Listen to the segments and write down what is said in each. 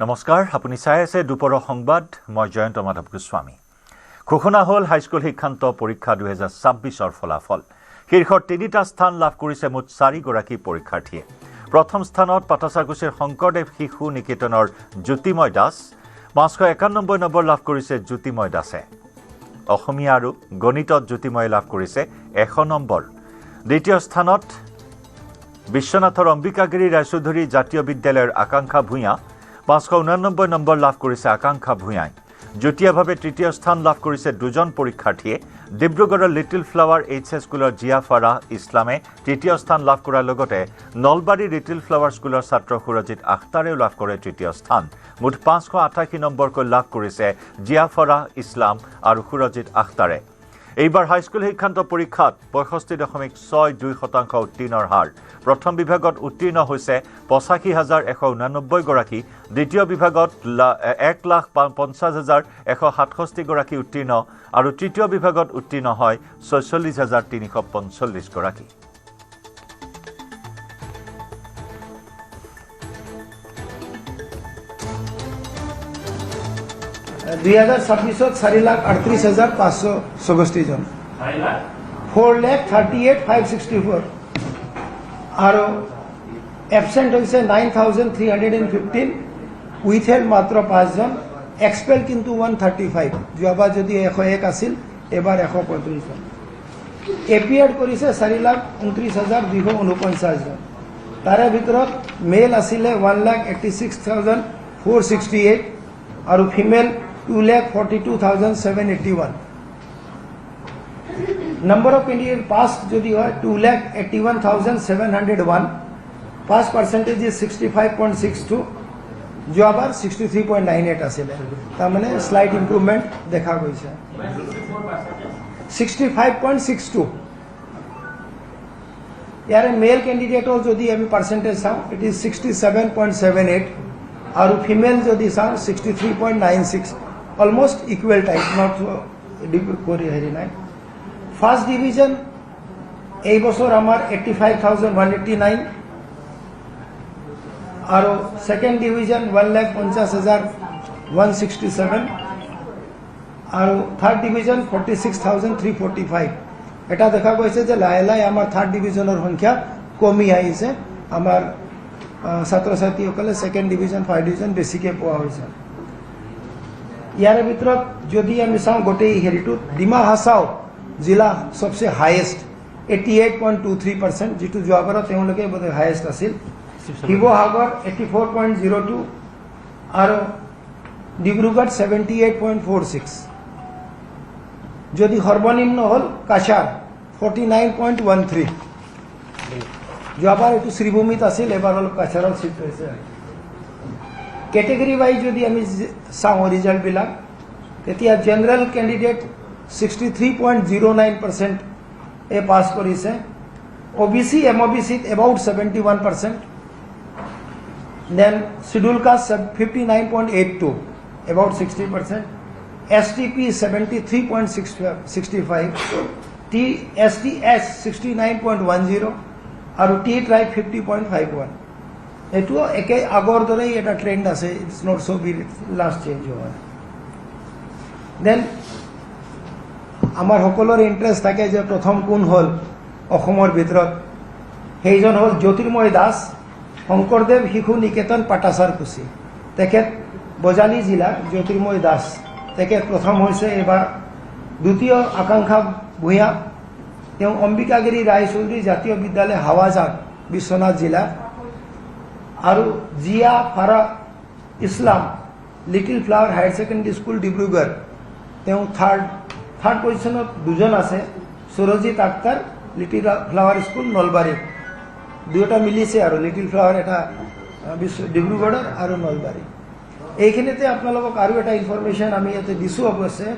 নমস্কাৰ, আপুনি চাই আছে দুপৰৰ সংবাদ। মই জয়ন্ত মাধৱ গোস্বামী। ঘোষণা হ'ল হাইস্কুল শিক্ষান্ত পৰীক্ষা 2026ৰ ফলাফল। শীৰ্ষৰ 3টা স্থান লাভ কৰিছে মুঠ 4গৰাকী পৰীক্ষাৰ্থীয়ে। প্ৰথম স্থানত পাটাচাকুছিৰ শংকৰদেৱ শিশু নিকেতনৰ জ্যোতিময় দাস, 591 নম্বৰ লাভ কৰিছে জ্যোতিময় দাসে। অসমীয়া আৰু গণিতত জ্যোতিময় লাভ কৰিছে 100 নম্বৰ। দ্বিতীয় স্থানত বিশ্বনাথৰ অম্বিকাগিৰি ৰায়চৌধুৰী জাতীয় বিদ্যালয়ৰ আকাংক্ষা ভূঞা, 589 নম্বৰ লাভ কৰিছে আকাংক্ষা ভূঞাই। যুটীয়াভাৱে তৃতীয় স্থান লাভ কৰিছে দুজন পৰীক্ষাৰ্থীয়ে। ডিব্ৰুগড়ৰ লিটিল ফ্লাৱাৰ এইচ স্কুলৰ জিয়া ফাৰাহ ইছলামে তৃতীয় স্থান লাভ কৰাৰ লগতে নলবাৰী লিটিল ফ্লাৱাৰ স্কুলৰ ছাত্ৰ সুৰজিৎ আখতাৰেও লাভ কৰে তৃতীয় স্থান। মুঠ 588 নম্বৰকৈ লাভ কৰিছে জিয়া ফাৰাহ ইছলাম আৰু সুৰজিৎ আখতাৰে। এইবাৰ হাইস্কুল শিক্ষান্ত পৰীক্ষাত 65.62% উত্তীৰ্ণৰ হাৰ। প্ৰথম বিভাগত উত্তীৰ্ণ হৈছে 85,189 গৰাকী, দ্বিতীয় বিভাগত 1,50,167 গৰাকী উত্তীৰ্ণ আৰু তৃতীয় বিভাগত উত্তীৰ্ণ হয় 46,345 গৰাকী। (2026) 4,38,564 জন, 4,38,564 আৰু এবসেন্ট হৈছে 9,315, উইথহেল্ড মাত্ৰ 5 জন, এক্সপেল কিন্তু 135। যোৱাবাৰ যদি 101 আছিল, এবাৰ 135 জন। এপিয়াৰ্ড কৰিছে 4,29,249 জন। তাৰে ভিতৰত মেল আছিলে 1,86,468 আৰু female 2,42,781। Number of candidate passed যদি হয় 2,81,701। Pass percentage is 65.62, যোৱাবাৰ 63.98 আছিলে। তাৰমানে স্লাইট ইম্প্ৰুভমেণ্ট দেখা গৈছে। 65.62। ইয়াৰে মেল কেণ্ডিডেটৰ যদি আমি পাৰ্চেণ্টেজ চাওঁ, ইট ইজ 67.78 আৰু ফিমেল যদি চাওঁ 63.96, অলমোষ্ট ইকুৱেল টাইপ, নট কৰি হেৰি নাই। ফাৰ্ষ্ট ডিভিজন এই বছৰ আমাৰ 85,189 আৰু ছেকেণ্ড ডিভিজন 1,50,167 আৰু থাৰ্ড ডিভিজন 46,345। এটা দেখা গৈছে যে লাহে লাহে আমাৰ থাৰ্ড ডিভিজনৰ সংখ্যা কমি আহিছে। আমাৰ ছাত্ৰ ছাত্ৰীসকলে ছেকেণ্ড ডিভিজন, ফাৰ্ষ্ট ডিভিজন বেছিকৈ পোৱা হৈছে। ইয়াৰে ভিতৰত যদি আমি চাওঁ গোটেই হেৰিটোত, ডিমা হাছাও জিলা সবচে হায়েষ্ট 88.23%, যিটো যোৱাবাৰত তেওঁলোকে বোধ হায়েষ্ট আছিল। শিৱসাগৰ 84.02 আৰু ডিব্ৰুগড় 78.46। যদি সৰ্বনিম্ন হ'ল কাছাৰ 49.13। যোৱাবাৰ এইটো শ্ৰীভূমিত আছিল, এবাৰ অলপ কাছাৰত চিফ্ট হৈছে। কেটেগৰী ৱাইজ যদি আমি চাওঁ ৰিজাল্টবিলাক, তেতিয়া জেনেৰেল কেণ্ডিডেট 63.09% পাছ কৰিছে। OBC MOBCত about 71%, then schedule caste 59.82, about 60%, STP 73.65, STS 69.10 আৰু T ট্ৰাইব 50.51। এইটো একে আগৰ দৰেই এটা ট্ৰেণ্ড আছে, it's not so' be last change হোৱা। দেন আমাৰ সকলোৰে ইণ্টাৰেষ্ট থাকে যে প্ৰথম কোন হ'ল অসমৰ ভিতৰত। সেইজন হ'ল জ্যোতিৰ্ময় দাস, শংকৰদেৱ শিশু নিকেতন পাটাচাকুছি। তেখেত বজালী জিলাৰ জ্যোতিৰ্ময় দাস, তেখেত প্ৰথম হৈছে এইবাৰ। দ্বিতীয় আকাংক্ষা ভূঞা, তেওঁ অম্বিকাগিৰি ৰায়চৌধুৰী জাতীয় বিদ্যালয় হাৱাজান, বিশ্বনাথ জিলা। আৰু Zia Farah Islam, little flower higher secondary school Dibrugarh, তেওঁ থাৰ্ড পজিশ্যনত। দুজন আছে, Surajit Akhtar, little flower school Nalbari. দুয়োটা মিলিছে আৰু লিটিল ফ্লাৱাৰ এটা ডিব্ৰুগড়ৰ আৰু নলবাৰী। এইখিনিতে আপোনালোকক আৰু এটা ইনফৰমেশ্যন আমি ইয়াতে দিছোঁ। অৱশ্যে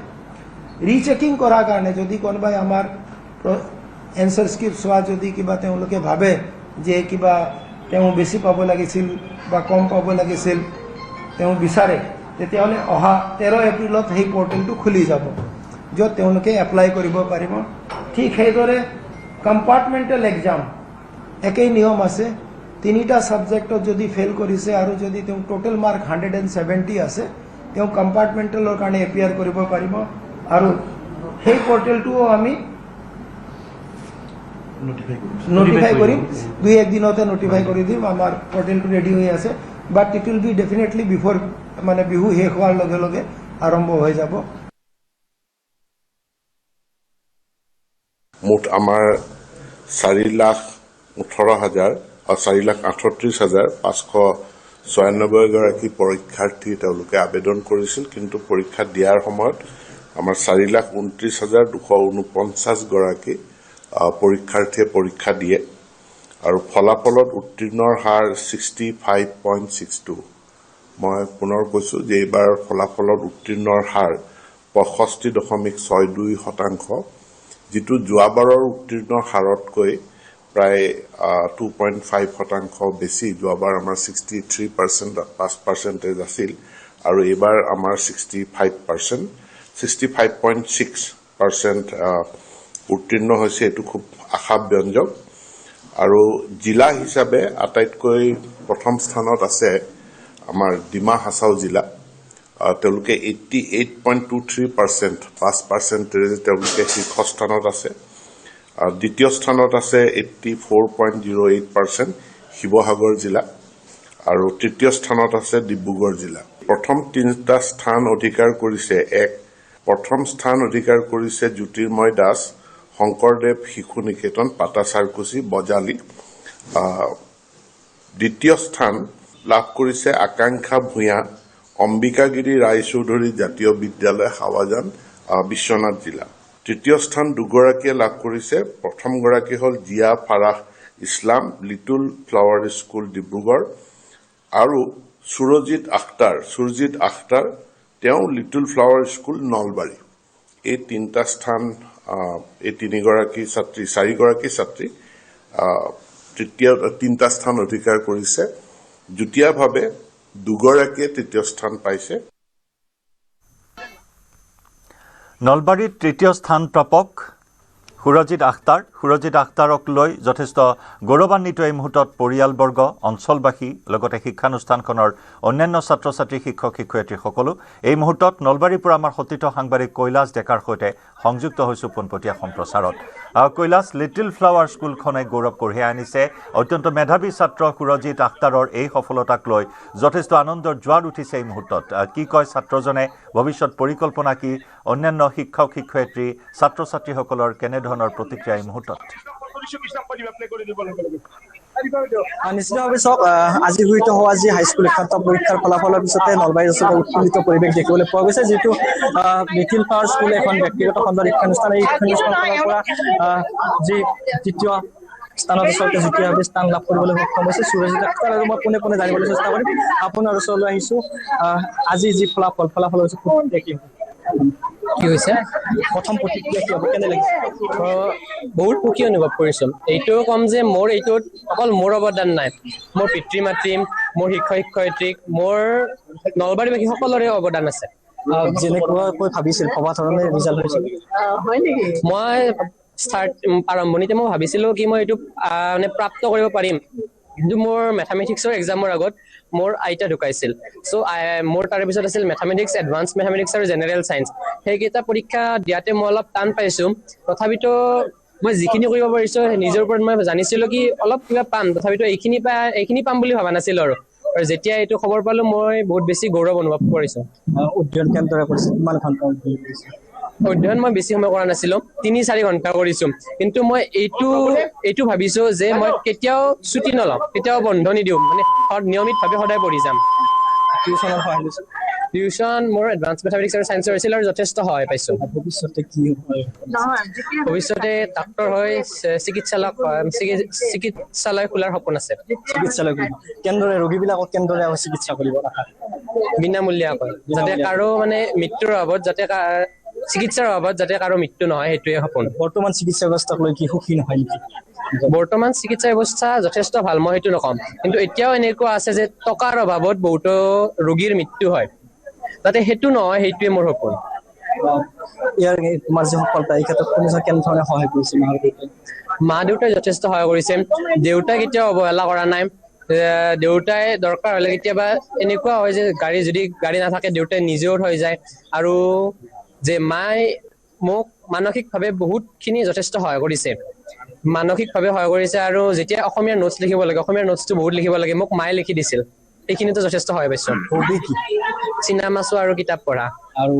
ৰিচেকিং কৰাৰ কাৰণে যদি কোনোবাই আমাৰ এনচাৰ স্ক্ৰিপ্ট চোৱা যদি কিবা তেওঁলোকে ভাবে যে কিবা তেওঁ বেছি পাব লাগিছিল বা কম পাব লাগিছিল, তেওঁ বিচাৰে, তেতিয়াহ'লে অহা 13 এপ্ৰিলত সেই পৰ্টেলটো খুলি যাব, য'ত তেওঁলোকে এপ্লাই কৰিব পাৰিব। ঠিক সেইদৰে কম্পাৰ্টমেণ্টেল এক্সাম একেই নিয়ম আছে। তিনিটা ছাবজেক্টত যদি ফেল কৰিছে আৰু যদি তেওঁ টোটেল মাৰ্ক 170 আছে তেওঁ কম্পাৰ্টমেণ্টেলৰ কাৰণে এপিয়াৰ কৰিব পাৰিব আৰু সেই পৰ্টেলটোও আমি নোটিফাই কৰিম 2-1 দিনতে নোটিফাই কৰি দিম আমাৰ পৰ্টেলটো ৰেডি হৈ আছে but it will be definitely before মানে বিহু শেষ হোৱাৰ লগে লগে আৰম্ভ হৈ যাব মুঠ আমাৰ 4,38,596 গৰাকী পৰীক্ষাৰ্থী তেওঁলোকে আবেদন কৰিছিল কিন্তু পৰীক্ষা দিয়াৰ সময়ত আমাৰ 4,29,249 গৰাকী পৰীক্ষাৰ্থীয়ে পৰীক্ষা দিয়ে আৰু ফলাফলত উত্তীৰ্ণৰ হাৰ 65.62 মই পুনৰ কৈছো যে এইবাৰ ফলাফলত উত্তীৰ্ণৰ হাৰ 65.62% যিটো যোৱাবাৰৰ উত্তীৰ্ণ হাৰতকৈ প্ৰায় 2.5% বেছি যোৱাবাৰ আমাৰ 63% আছিল আৰু এইবাৰ আমাৰ 65.6% উত্তীৰ্ণ হৈছে এটো খুব আশাব্যঞ্জক আৰু জিলা হিচাপে আটাইতকৈ প্ৰথম স্থানত আছে আমাৰ ডিমা হাছাও জিলা তেওঁলোকে 88.23% 5% তেওঁলোকে শীৰ্ষ স্থানত আছে দ্বিতীয় স্থানত আছে 84.08% শিৱসাগৰ জিলা আৰু তৃতীয় স্থানত আছে ডিব্ৰুগড় জিলা প্ৰথম তিনিটা স্থান অধিকাৰ কৰিছে প্ৰথম স্থান অধিকাৰ কৰিছে জ্যোতিৰ্ময় দাস শংকৰদেৱ শিশু নিকেতন পাটাচাৰকুচি বজালি দ্বিতীয় স্থান লাভ কৰিছে আকাংক্ষা ভূঞা অম্বিকাগিৰি ৰায়চৌধুৰী জাতীয় বিদ্যালয় হাৱাজান বিশ্বনাথ জিলা তৃতীয় স্থান দুগৰাকীয়ে লাভ কৰিছে প্ৰথম গৰাকী হল Zia Farah Islam little flower school Dibrugarh আৰু সুৰজিত আখতাৰ তেওঁ লিটল ফ্লাৱাৰ স্কুল নলবাৰী এই তিনিটা স্থান এই চাৰিগৰাকী ছাত্ৰী তিনিটা স্থান অধিকাৰ কৰিছে যুটীয়াভাৱে দুগৰাকীয়ে তৃতীয় স্থান পাইছে নলবাৰীত তৃতীয় স্থান প্ৰাপক সুৰজিত আখতাৰক লৈ যথেষ্ট গৌৰৱান্বিত এই মুহূৰ্তত পৰিয়ালবৰ্গ অঞ্চলবাসী লগতে শিক্ষানুষ্ঠানখনৰ অন্যান্য ছাত্ৰ ছাত্ৰী শিক্ষক শিক্ষয়িত্ৰীসকলো এই মুহূৰ্তত নলবাৰীৰ পৰা আমাৰ সতীৰ্থ সাংবাদিক কৈলাশ ডেকাৰ সৈতে সংযুক্ত হৈছো পোনপটীয়া সম্প্ৰচাৰত কৈলাশ লিটল ফ্লাৱাৰ স্কুলখনে গৌৰৱ কঢ়িয়াই আনিছে অত্যন্ত মেধাৱী ছাত্ৰ সুৰজিত আখতাৰৰ এই সফলতাক লৈ যথেষ্ট আনন্দৰ জোৱাৰ উঠিছে এই মুহূৰ্তত কি কয় ছাত্ৰজনে ভৱিষ্যত পৰিকল্পনা কি অন্যান্য শিক্ষক শিক্ষয়িত্ৰী ছাত্ৰ ছাত্ৰীসকলৰ কেনেধৰণৰ প্ৰতিক্ৰিয়া এই মুহূৰ্তত নিশ্চিতভাৱে চাওক আজি গৃহীত হোৱা যি হাইস্কুল শিক্ষান্ত পৰীক্ষাৰ ফলাফলৰ পিছতে নলবাৰীৰ ওচৰতে উৎফুল্লিত পৰিৱেশ দেখিবলৈ পোৱা গৈছে যিটো লিটল ফ্লাৱাৰ স্কুল এখন ব্যক্তিগত খণ্ডৰ শিক্ষানুষ্ঠান এই শিক্ষানুষ্ঠানখনৰ পৰা যি তৃতীয় স্থানত ওচৰতে যুটীয়াভাৱে স্থান লাভ কৰিবলৈ সক্ষম হৈছে সুৰজিত আখতাৰ আৰু মই পোনে জানিবলৈ চেষ্টা কৰিম আপোনাৰ ওচৰলৈ আহিছো আজি যি ফলাফল হৈছে কি হৈছে প্ৰথম প্ৰতিক্ৰিয়া কি হ'ব কেনে লাগিছে বহুত সুখী অনুভৱ কৰিছো এইটো কম যে মোৰ এইটোত অকল মোৰ অৱদান নাই মোৰ পিতৃ মাতৃ মোৰ শিক্ষক শিক্ষয়িত্ৰীক মোৰ নলবাৰীবাসী সকলোৰে অৱদান আছে যেনেকৈ ভাবিছিল ভবা ধৰণে ৰিজাল্ট হৈছে মই আৰম্ভণিতে মই ভাবিছিলো কি মই এইটো মানে প্ৰাপ্ত কৰিব পাৰিম কিন্তু মোৰ মেথামেটিক্সৰ এক্সামৰ আগত মোৰ আইতা ঢুকাইছিল চ' মোৰ তাৰে পিছত আছিল মেথামেটিক্স এডভান্স মেথামেটিক্স আৰু জেনেৰেল চায়েন্স সেইকেইটা পৰীক্ষা দিয়াতে মই অলপ টান পাইছো তথাপিতো মই যিখিনি কৰিব পাৰিছো নিজৰ ওপৰত মই জানিছিলো কি অলপ কিবা পাম তথাপিতো এইখিনি পাম বুলি ভবা নাছিলো আৰু যেতিয়া এইটো খবৰ পালো মই বহুত বেছি গৌৰৱ অনুভৱ কৰিছো অধ্যয়ন কেনেদৰে কৰিছে কিমান ঘণ্টা অধ্যয়ন কৰিছে অধ্যয়ন মই বেছি সময় কৰা নাছিলো 3-4 ঘণ্টা কৰিছো কিন্তু মই এইটো ভাবিছো যে মই কেতিয়াও ছুটি নলওঁ কেতিয়াও বন্ধ নিদিওঁ মানে নিয়মিতভাৱে সদায় পঢ়ি যাম টিউচনৰ সহায় লৈছে টিউচন মোৰ এডভান্স মেথামেটিক্স আৰু চায়েন্সৰ আছিল আৰু যথেষ্ট সহায় পাইছো ভৱিষ্যতে কি ভৱিষ্যতে ডাক্তৰ হৈ চিকিৎসালয় খোলাৰ সপোন আছে চিকিৎসালয় কেনেদৰে ৰোগীবিলাকক কেনেদৰে চিকিৎসা কৰিব বিনামূলীয়াকৈ যাতে কাৰো মানে মৃত্যুৰ অভাৱত চিকিৎসাৰ অভাৱত যাতে কাৰো মৃত্যু নহয় সেইটোৱে সপোন বৰ্তমান চিকিৎসা ব্যৱস্থাক লৈ কি সুখী নহয় নেকি বৰ্তমান চিকিৎসা ব্যৱস্থা যথেষ্ট ভাল মই সেইটো নকম কিন্তু এতিয়াও এনেকুৱা আছে যে টকাৰ অভাৱত বহুতো ৰোগীৰ মৃত্যু হয় যাতে সেইটো নহয় সেইটোৱে মোৰ সপোন ইয়াৰ তোমাৰ যে সফলতা এই ক্ষেত্ৰত কোনোজন কেনেধৰণে সহায় কৰিছে মা দেউতাই যথেষ্ট সহায় কৰিছে দেউতাই কেতিয়াও অৱহেলা কৰা নাই দেউতাই দৰকাৰ হ'লে কেতিয়াবা এনেকুৱা হয় যে যদি গাড়ী নাথাকে দেউতাই নিজেও থৈ যায় আৰু যে মায়ে মোক মানসিকভাৱে বহুতখিনি যথেষ্ট সহায় কৰিছে আৰু যেতিয়া অসমীয়া নোটছ লিখিব লাগে অসমীয়াৰ নোটছটো বহুত লিখিব লাগে মোক মায়ে লিখি দিছিল সেইখিনিতো যথেষ্ট সহায় পাইছো হবি কি চিনেমা চোৱা আৰু কিতাপ পঢ়া আৰু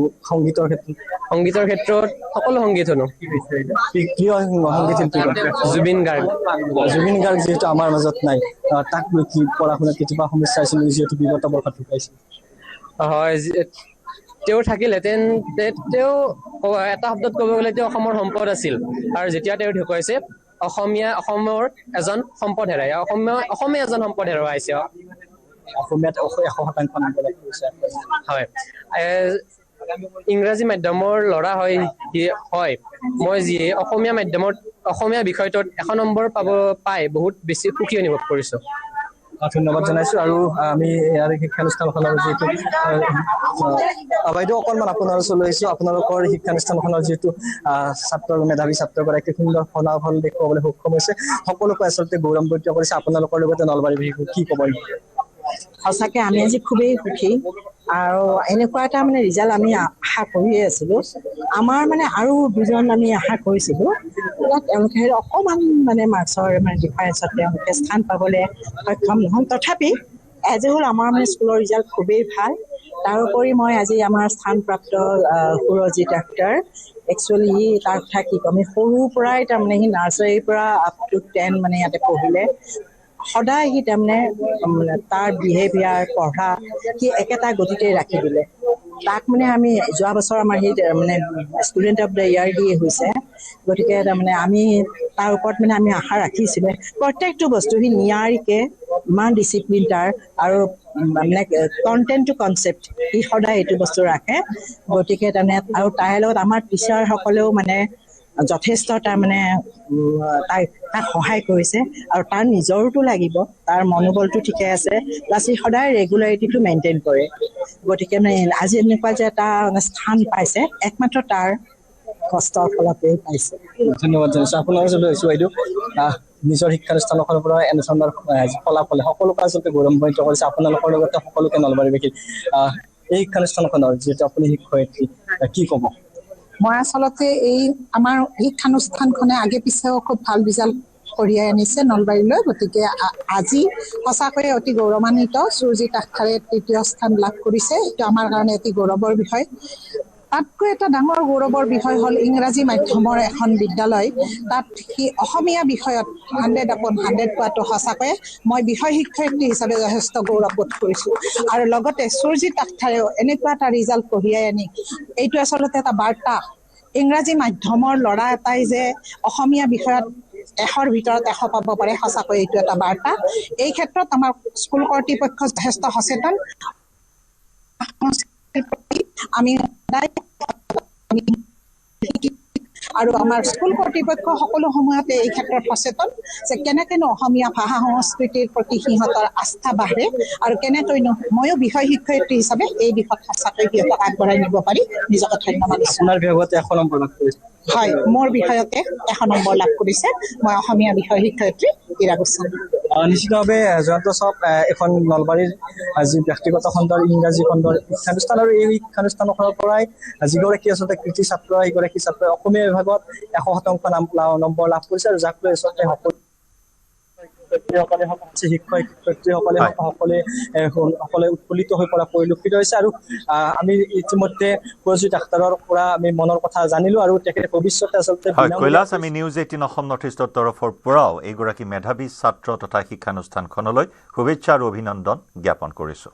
সংগীতৰ ক্ষেত্ৰত সকলো সংগীত শুনো প্ৰিয় সংগীত শিল্পী জুবিন গাৰ্গ জুবিন গাৰ্গ যিহেতু আমাৰ মাজত নাই তাক লৈ কি পঢ়া শুনাত কেতিয়াবা সমস্যা হৈছিল যিহেতু বিগত বৰ্ষত ঢুকাইছিল হয় তেওঁ থাকিলহেঁতেন তেওঁ এটা শব্দত ক'ব গ'লে তেওঁ অসমৰ সম্পদ আছিল আৰু যেতিয়া তেওঁ ঢুকাইছে অসমৰ এজন সম্পদ হেৰাই অসমে এজন সম্পদ হেৰুৱাইছে অসমীয়াত 100% নম্বৰ লাভ কৰিছে হয় ইংৰাজী মাধ্যমৰ ল'ৰা হয় মই যিয়ে অসমীয়া বিষয়টোত 100 নম্বৰ পাই বহুত বেছি সুখী অনুভৱ কৰিছো ধন্যবাদ জনাইছো আৰু আমি ইয়াৰ শিক্ষানুষ্ঠানখনৰ যিহেতু বাইদেউ অকণমান আপোনাৰ ওচৰলৈ আহিছো আপোনালোকৰ শিক্ষানুষ্ঠানখনৰ যিহেতু মেধাৱী ছাত্ৰগৰাকী সুন্দৰ ফলাফল দেখুৱাবলৈ সক্ষম হৈছে সকলোকে আচলতে গৌৰৱান্বিত কৰিছে আপোনালোকৰ লগতে নলবাৰী বিশেষকৈ কি ক'ব সঁচাকে আমি আজি খুবেই সুখী আৰু এনেকুৱা এটা মানে ৰিজাল্ট আমি আশা কৰিয়ে আছিলো আমাৰ মানে আৰু দুজন আমি আশা কৰিছিলো তেওঁলোকে অকণমান মানে মাৰ্কছৰ মানে ডিফাৰেঞ্চত তেওঁলোকে স্থান পাবলৈ সক্ষম নহ'ল তথাপি এজ এ হ'ল আমাৰ মানে স্কুলৰ ৰিজাল্ট খুবেই ভাল তাৰোপৰি মই আজি আমাৰ স্থানপ্ৰাপ্ত সুৰজিৎ ডাক্তৰ একচুৱেলি তাৰ কথা কি ক'ম সৰুৰ পৰাই তাৰমানে সি নাৰ্চাৰীৰ পৰা আপ টু 10 মানে ইয়াতে পঢ়িলে সদায় সি তাৰমানে তাৰ বিহেভিয়াৰ পঢ়া সি একেটা গতিতে ৰাখি দিলে তাক মানে আমি যোৱা বছৰ আমাৰ সি মানে ষ্টুডেণ্ট অফ দ্য ইয়াৰ দিয়ে হৈছে গতিকে তাৰমানে আমি তাৰ ওপৰত মানে আমি আশা ৰাখিছিলোঁ প্ৰত্যেকটো বস্তু সি নিয়াৰিকে ইমান ডিচিপ্লিন তাৰ আৰু মানে কণ্টেণ্ট টু কনচেপ্ট সি সদায় এইটো বস্তু ৰাখে গতিকে তাৰমানে আৰু তাইৰ লগত আমাৰ টিচাৰসকলেও মানে যথেষ্ট তাৰমানে তাক সহায় কৰিছে আৰু তাৰ নিজৰটো লাগিব তাৰ মনোবলটো ঠিকে আছে প্লাছ সি সদায় ৰেগুলাৰিটিটো মেইনটেইন কৰে গতিকে মানে আজি এনেকুৱা যে এটা স্থান পাইছে একমাত্ৰ তাৰ কষ্টৰ ফলতেই পাইছে ধন্যবাদ জনাইছো আপোনাৰ ওচৰলৈ আহিছো বাইদেউ নিজৰ শিক্ষানুষ্ঠানখনৰ পৰা এনেধৰণৰ ফলাফলে সকলোকে আচলতে গৌৰৱান্বিত কৰিছে আপোনালোকৰ লগতে সকলোকে নলবাৰীবাসী এই শিক্ষানুষ্ঠানখনৰ যিহেতু আপুনি শিক্ষয়িত্ৰী কি ক'ব মই আচলতে এই আমাৰ শিক্ষানুষ্ঠানখনে আগে পিছেও খুব ভাল ৰিজাল্ট কঢ়িয়াই আনিছে নলবাৰীলৈ গতিকে আজি সঁচাকৈয়ে অতি গৌৰৱান্বিত সুৰজিৎ আখতাৰে ৩য় স্থান লাভ কৰিছে এইটো আমাৰ কাৰণে অতি গৌৰৱৰ বিষয় তাতকৈ এটা ডাঙৰ গৌৰৱৰ বিষয় হ'ল ইংৰাজী মাধ্যমৰ এখন বিদ্যালয় তাত সি অসমীয়া বিষয়ত 100/100 পোৱাটো সঁচাকৈয়ে মই বিষয় শিক্ষয়িত্ৰী হিচাপে যথেষ্ট গৌৰৱ বোধ কৰিছোঁ আৰু লগতে সুৰজিৎ আখতাৰেও এনেকুৱা এটা ৰিজাল্ট কঢ়িয়াই আনি এইটো আচলতে এটা বাৰ্তা ইংৰাজী মাধ্যমৰ ল'ৰা এটাই যে অসমীয়া বিষয়ত 100ৰ ভিতৰত 100 পাব পাৰে সঁচাকৈ এইটো এটা বাৰ্তা এই ক্ষেত্ৰত আমাৰ স্কুল কৰ্তৃপক্ষ যথেষ্ট সচেতন আমি আৰু আমাৰ স্কুল কৰ্তৃপক্ষ সকলো সময়তে এই ক্ষেত্ৰত সচেতন যে কেনেকৈনো অসমীয়া ভাষা সংস্কৃতিৰ প্ৰতি সিহঁতৰ আস্থা বাঢ়ে আৰু কেনেকৈনো ময়ো বিষয় শিক্ষয়িত্ৰী হিচাপে এই দিশত সঁচাকৈ সিহঁতক আগবঢ়াই নিব পাৰি নিজকে ধন্যবাদ দিছোঁ আপোনাৰ বিভাগতে 100 নম্বৰ লাভ কৰিছে হয় মোৰ বিষয়তে 100 নম্বৰ লাভ কৰিছে মই অসমীয়া বিষয় শিক্ষয়িত্ৰী ইৰা গোস্বামী নিশ্চিতভাৱে জয়ন্ত চক এখন নলবাৰীৰ যি ব্যক্তিগত খণ্ডৰ ইংৰাজী খণ্ডৰ শিক্ষানুষ্ঠান আৰু এই শিক্ষানুষ্ঠানখনৰ পৰাই যিগৰাকী আচলতে কৃতি ছাত্ৰ এইগৰাকী ছাত্ৰই অসমীয়া বিভাগত 100% নম্বৰ লাভ কৰিছে আৰু যাক লৈ আচলতে সকলে উৎফুল্লিত হৈ পৰা পৰিলক্ষিত হৈছে আৰু আমি ইতিমধ্যে সুৰজিৎ আখতাৰৰ পৰা আমি মনৰ কথা জানিলো আৰু তেখেতে ভৱিষ্যতে আচলতে কৈলাশ আমি নিউজ 18 অসম নৰ্থ ইষ্টৰ তৰফৰ পৰাও এইগৰাকী মেধাৱী ছাত্ৰ তথা শিক্ষানুষ্ঠানখনলৈ শুভেচ্ছা আৰু অভিনন্দন জ্ঞাপন কৰিছোঁ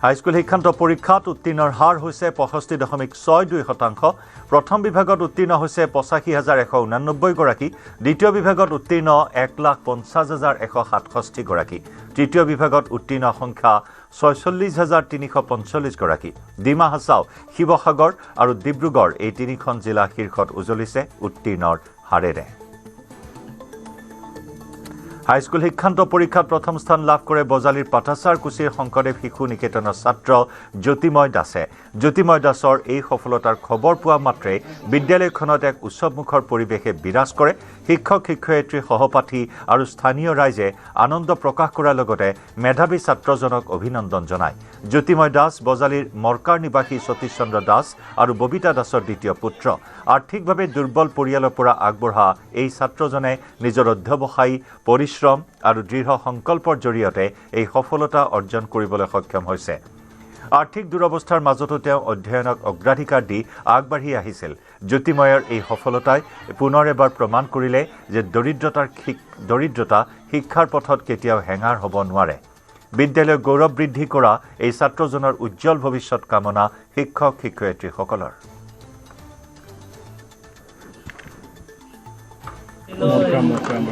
হাইস্কুল শিক্ষান্ত পৰীক্ষাত উত্তীৰ্ণৰ হাৰ হৈছে 65.62%। প্ৰথম বিভাগত উত্তীৰ্ণ হৈছে 85,189 গৰাকী, দ্বিতীয় বিভাগত উত্তীৰ্ণ 1,50,167 গৰাকী, তৃতীয় বিভাগত উত্তীৰ্ণ সংখ্যা 46,345 গৰাকী। ডিমা হাছাও, শিৱসাগৰ আৰু ডিব্ৰুগড় এই তিনিখন জিলা শীৰ্ষত উজলিছে উত্তীৰ্ণৰ হাৰেৰে। হাইস্কুল শিক্ষান্ত পৰীক্ষাত প্ৰথম স্থান লাভ কৰে বজালীৰ পাঠাচাৰকুছিৰ শংকৰদেৱ শিশু নিকেতনৰ ছাত্ৰ জ্যোতিময় দাসে। জ্যোতিময় দাসৰ এই সফলতাৰ খবৰ পোৱা মাত্ৰেই বিদ্যালয়খনত এক উৎসৱমুখৰ পৰিৱেশে বিৰাজ কৰে। শিক্ষক শিক্ষয়িত্ৰী সহপাঠী আৰু স্থানীয় ৰাইজে আনন্দ প্ৰকাশ কৰাৰ লগতে মেধাৱী ছাত্ৰজনক অভিনন্দন জনায়। জ্যোতিময় দাস বজালীৰ মৰকাৰ নিবাসী সতীশ চন্দ্ৰ দাস আৰু ববিতা দাসৰ দ্বিতীয় পুত্ৰ। আৰ্থিকভাৱে দুৰ্বল পৰিয়ালৰ পৰা আগবঢ়া এই ছাত্ৰজনে নিজৰ অধ্যৱসায়ী পৰিশ্ৰম আৰু দৃঢ় সংকল্পৰ জৰিয়তে এই সফলতা অৰ্জন কৰিবলৈ সক্ষম হৈছে। আৰ্থিক দুৰৱস্থাৰ মাজতো তেওঁ অধ্যয়নক অগ্ৰাধিকাৰ দি আগবাঢ়ি আহিছিল। জ্যোতিময়ৰ এই সফলতাই পুনৰ এবাৰ প্ৰমাণ কৰিলে যে দৰিদ্ৰতা শিক্ষাৰ পথত কেতিয়াও হেঙাৰ হ'ব নোৱাৰে। বিদ্যালয়ৰ গৌৰৱ বৃদ্ধি কৰা এই ছাত্ৰজনৰ উজ্জ্বল ভৱিষ্যত কামনা শিক্ষক শিক্ষয়িত্ৰীসকলৰ।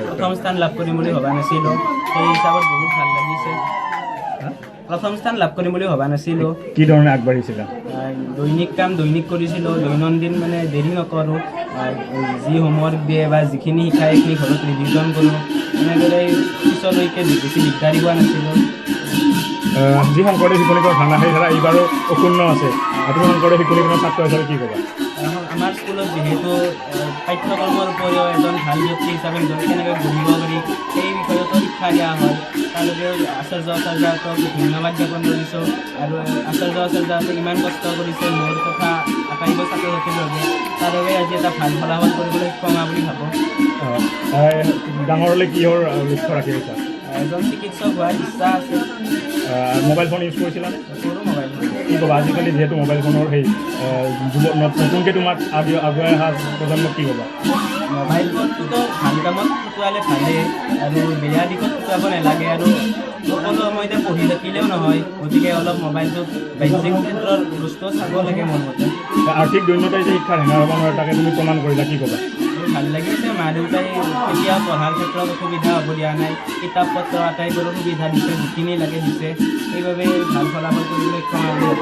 প্ৰথম স্থান লাভ কৰিম বুলি ভবা নাছিলোঁ, সেই হিচাপত বহুত ভাল লাগিছে। প্ৰথম স্থান লাভ কৰিম বুলি ভবা নাছিলোঁ। কি ধৰণে আগবাঢ়িছিলা? দৈনিক কাম দৈনিক কৰিছিলোঁ, দৈনন্দিন মানে দেৰি নকৰোঁ। যি হোমৱৰ্ক দিয়ে বা যিখিনি শিকায় সেইখিনি ঘৰত ৰিভিজন কৰোঁ। এনেদৰে পিছলৈকে বেছি দিগদাৰি হোৱা নাছিলোঁ। যি শংকৰদেৱ শিশু নিকেতন ভাওনা সেই ধাৰা এইবাৰো অক্ষুণ্ণ আছে। আপুনি শংকৰদেৱ শিশু নিকেতনৰ ছাত্ৰ হিচাপে কি ক'বা? আমাৰ স্কুলত যিহেতু পাঠ্যক্ৰমৰ উপৰিও এজন ভাল ব্যক্তি হিচাপে কেনেকৈ গঢ়িব পাৰি সেই বিষয়তো শিক্ষা দিয়া হয়। তাৰ বাবেও আচাৰ্যহঁতক ধন্যবাদ জ্ঞাপন কৰিছোঁ। আৰু আচাৰ্যহঁতে ইমান কষ্ট কৰিছে মোৰ তথা আটাইবোৰ ছাত্ৰ ছাত্ৰীৰ বাবে, তাৰ বাবে আজি এটা ভাল ফলাফল কৰিবলৈ সক্ষম হোৱা বুলি ভাবোঁ। ডাঙৰলৈ কিহৰ লক্ষ্য ৰাখি গৈছা? এজন চিকিৎসক হোৱাৰ ইচ্ছা আছে। মোবাইল ফোন ইউজ কৰিছিলানে? সৰু মোবাইল ফোন। কি ক'বা আজিকালি যিহেতু মোবাইল ফোনৰ সেই নতুনকৈ তোমাক আগুৱাই অহা প্ৰজন্মক কি ক'বা? মোবাইল ফোনটোতো ভাল কামত খটুৱালে ভালেই, আৰু বেয়া দিশত খটুৱাব নালাগে। আৰু সকলো সময়তে পঢ়ি থাকিলেও নহয়, গতিকে অলপ মোবাইলটোত বাহ্যিক ক্ষেত্ৰৰ বস্তু চাব লাগে মোৰ মতে। আৰ্থিক দৈন্যতাই যে শিক্ষাৰ হেঙাৰ হ'ব নোৱাৰে তাকে তুমি প্ৰমাণ কৰিলা, কি ক'বা? ভাল লাগিছে, মা দেউতাই কেতিয়াও পঢ়াৰ ক্ষেত্ৰত অসুবিধা হ'ব দিয়া নাই। কিতাপ পত্ৰ আটাইবোৰো সুবিধা দিছে, যিখিনি লাগে দিছে। সেইবাবে ভাল ফলাফল কৰিবলৈ সক্ষম হ'ব।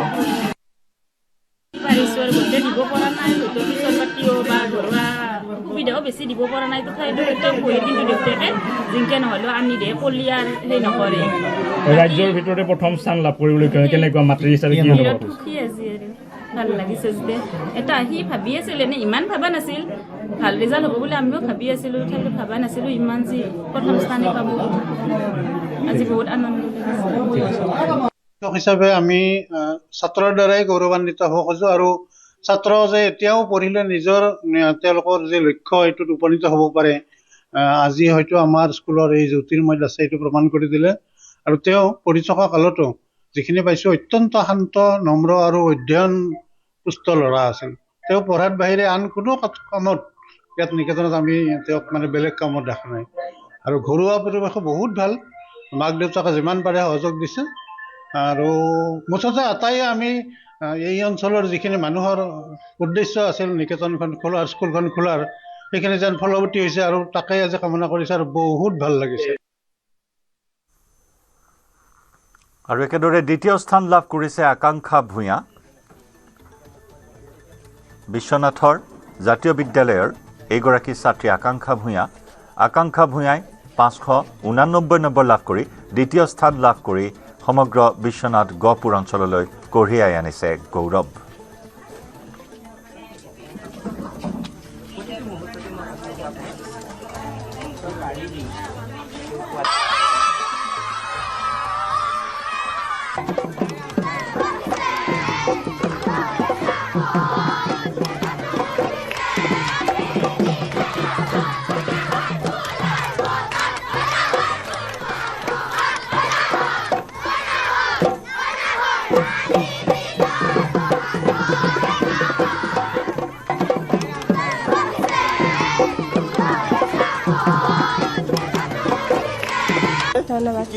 পাৰিছোঁ আৰু গোটেই দিব পৰা নাই, হয়তো পিছৰ পাতিও বা ঘৰুৱা সুবিধাও বেছি দিব পৰা নাই। তথাপিতো হয়তো পঢ়ি কিন্তু দেউতাকে জিংকে নহ'লেও আনি দিয়ে, পলি আৰু সেই নকৰে। ৰাজ্যৰ ভিতৰতে প্ৰথম স্থান লাভ কৰিবলৈ কেনেকুৱা মাতৃ হিচাপে কি বিৰাট সুখী আজি আৰু ভাল লাগিছে যে এটা সি ভাবি আছিল, এনে ইমান ভাবা নাছিল ভাল ৰিজাল্ট হ'ব বুলি। আমিও ভাবি আছিলোঁ, তথাপিতো ভাবা নাছিলোঁ ইমান যি প্ৰথম স্থানে পাব। আজি বহুত আনন্দ লাগিছে। শিক্ষক হিচাপে আমি ছাত্ৰৰ দ্বাৰাই গৌৰৱান্বিত হ'ব খোজোঁ, আৰু ছাত্ৰ যে এতিয়াও পঢ়িলে নিজৰ তেওঁলোকৰ যে লক্ষ্য এইটোত উপনীত হ'ব পাৰে। আজি হয়তো আমাৰ স্কুলৰ এই জ্যোতিৰ্ময় দাসে এইটো প্ৰমাণ কৰি দিলে। আৰু তেওঁ পঢ়ি থকা কালতো যিখিনি পাইছোঁ অত্যন্ত শান্ত, নম্ৰ আৰু অধ্যয়ন পুষ্ট ল'ৰা আছিল। তেওঁ পঢ়াৰ বাহিৰে আন কোনো কামত ইয়াত নিকেতনত আমি তেওঁক মানে বেলেগ কামত দেখা নাই। আৰু ঘৰুৱা পৰিৱেশো বহুত ভাল, মাক দেউতাকে যিমান পাৰে সহযোগ দিছে। আৰু মুঠতে আটাই আমি এই অঞ্চলৰ যিখিনি মানুহৰ উদ্দেশ্য আছিল নিকেতনখন খোলাৰ, স্কুলখন খোলাৰ, সেইখিনি যেন ফলৱতী হৈছে, আৰু তাকে আজি কামনা কৰিছে, আৰু বহুত ভাল লাগিছে। আৰু একেদৰে দ্বিতীয় স্থান লাভ কৰিছে আকাংক্ষা ভূঞা। বিশ্বনাথৰ জাতীয় বিদ্যালয়ৰ এইগৰাকী ছাত্ৰী আকাংক্ষা ভূঞা। আকাংক্ষা ভূঞাই 589 নম্বৰ লাভ কৰি দ্বিতীয় স্থান লাভ কৰি সমগ্ৰ বিশ্বনাথ গহপুৰ অঞ্চললৈ কঢ়িয়াই আনিছে গৌৰৱ। ধন্যবাদ।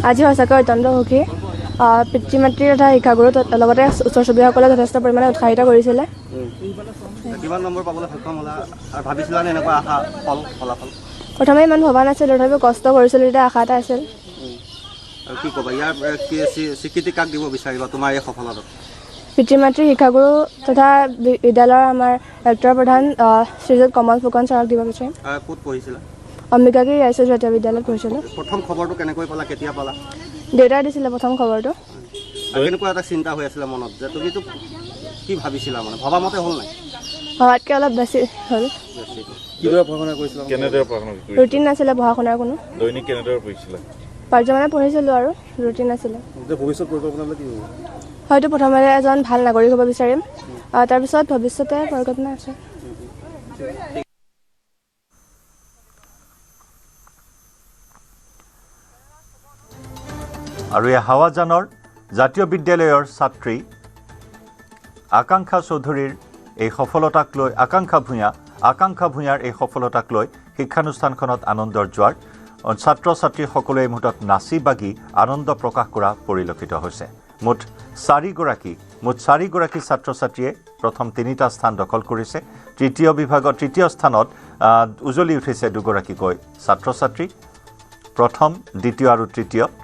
আজি সঁচাকৈ অত্যন্ত সুখী। পিতৃ মাতৃ তথা শিক্ষাগুৰু লগতে ওচৰ চুবুৰীয়াসকলে যথেষ্ট পৰিমাণে উৎসাহিত কৰিছিলে। প্ৰথমে ইমান ভবা নাছিলোঁ, তথাপিও কষ্ট কৰিছিলোঁ, তেতিয়া আশা এটা আছিল। পিতৃ মাতৃ শিক্ষাগুৰু তথা বিদ্যালয়ৰ আমাৰ ৰেক্টৰ প্ৰধান শ্ৰীযুত কমল ফুকন ছাৰক দিব বিচাৰিম। অম্বিকাগিৰি ৰাইজৰ জাতীয় বিদ্যালয়ত পঢ়িছিলোঁ। প্ৰথম খবৰটো কেনেকৈ পালা, কেতিয়া পালা? দেউতাই দিছিলে প্ৰথম খবৰটো। কেনেকুৱা এটা চিন্তা হৈ আছিলে মনত যে তুমিতো কি ভাবিছিলা, মানে ভবা মতে হ'ল নাই? ভবাতকৈ অলপ বেছি হ'ল। কিদৰে পঢ়া শুনা কৰিছিলা? কেনেদৰে পঢ়া শুনা কৰিছিলা? ৰুটিন নাছিলে পঢ়া শুনাৰ কোনো। দৈনিক কেনেদৰে পঢ়িছিলা? পাৰ্যমানে পঢ়িছিলোঁ আৰু ৰুটিন নাছিলে। ভৱিষ্যত পৰিকল্পনা কি হ'ব? হয়তো প্ৰথমতে এজন ভাল নাগৰিক হ'ব বিচাৰিম, তাৰপিছত ভৱিষ্যতে পৰিকল্পনা আছে। আৰু এই হাৱাজানৰ জাতীয় বিদ্যালয়ৰ ছাত্ৰী আকাংক্ষা চৌধুৰীৰ এই সফলতাক লৈ আকাংক্ষা ভূঞাৰ এই সফলতাক লৈ শিক্ষানুষ্ঠানখনত আনন্দৰ জোৱাৰ। ছাত্ৰ ছাত্ৰী সকলোৱে এই মুহূৰ্তত নাচি বাগি আনন্দ প্ৰকাশ কৰা পৰিলক্ষিত হৈছে। মুঠ চাৰিগৰাকী ছাত্ৰ ছাত্ৰীয়ে প্ৰথম 3টা স্থান দখল কৰিছে। তৃতীয় স্থানত উজলি উঠিছে 2গৰাকীকৈ ছাত্ৰ ছাত্ৰী। প্ৰথম, দ্বিতীয় আৰু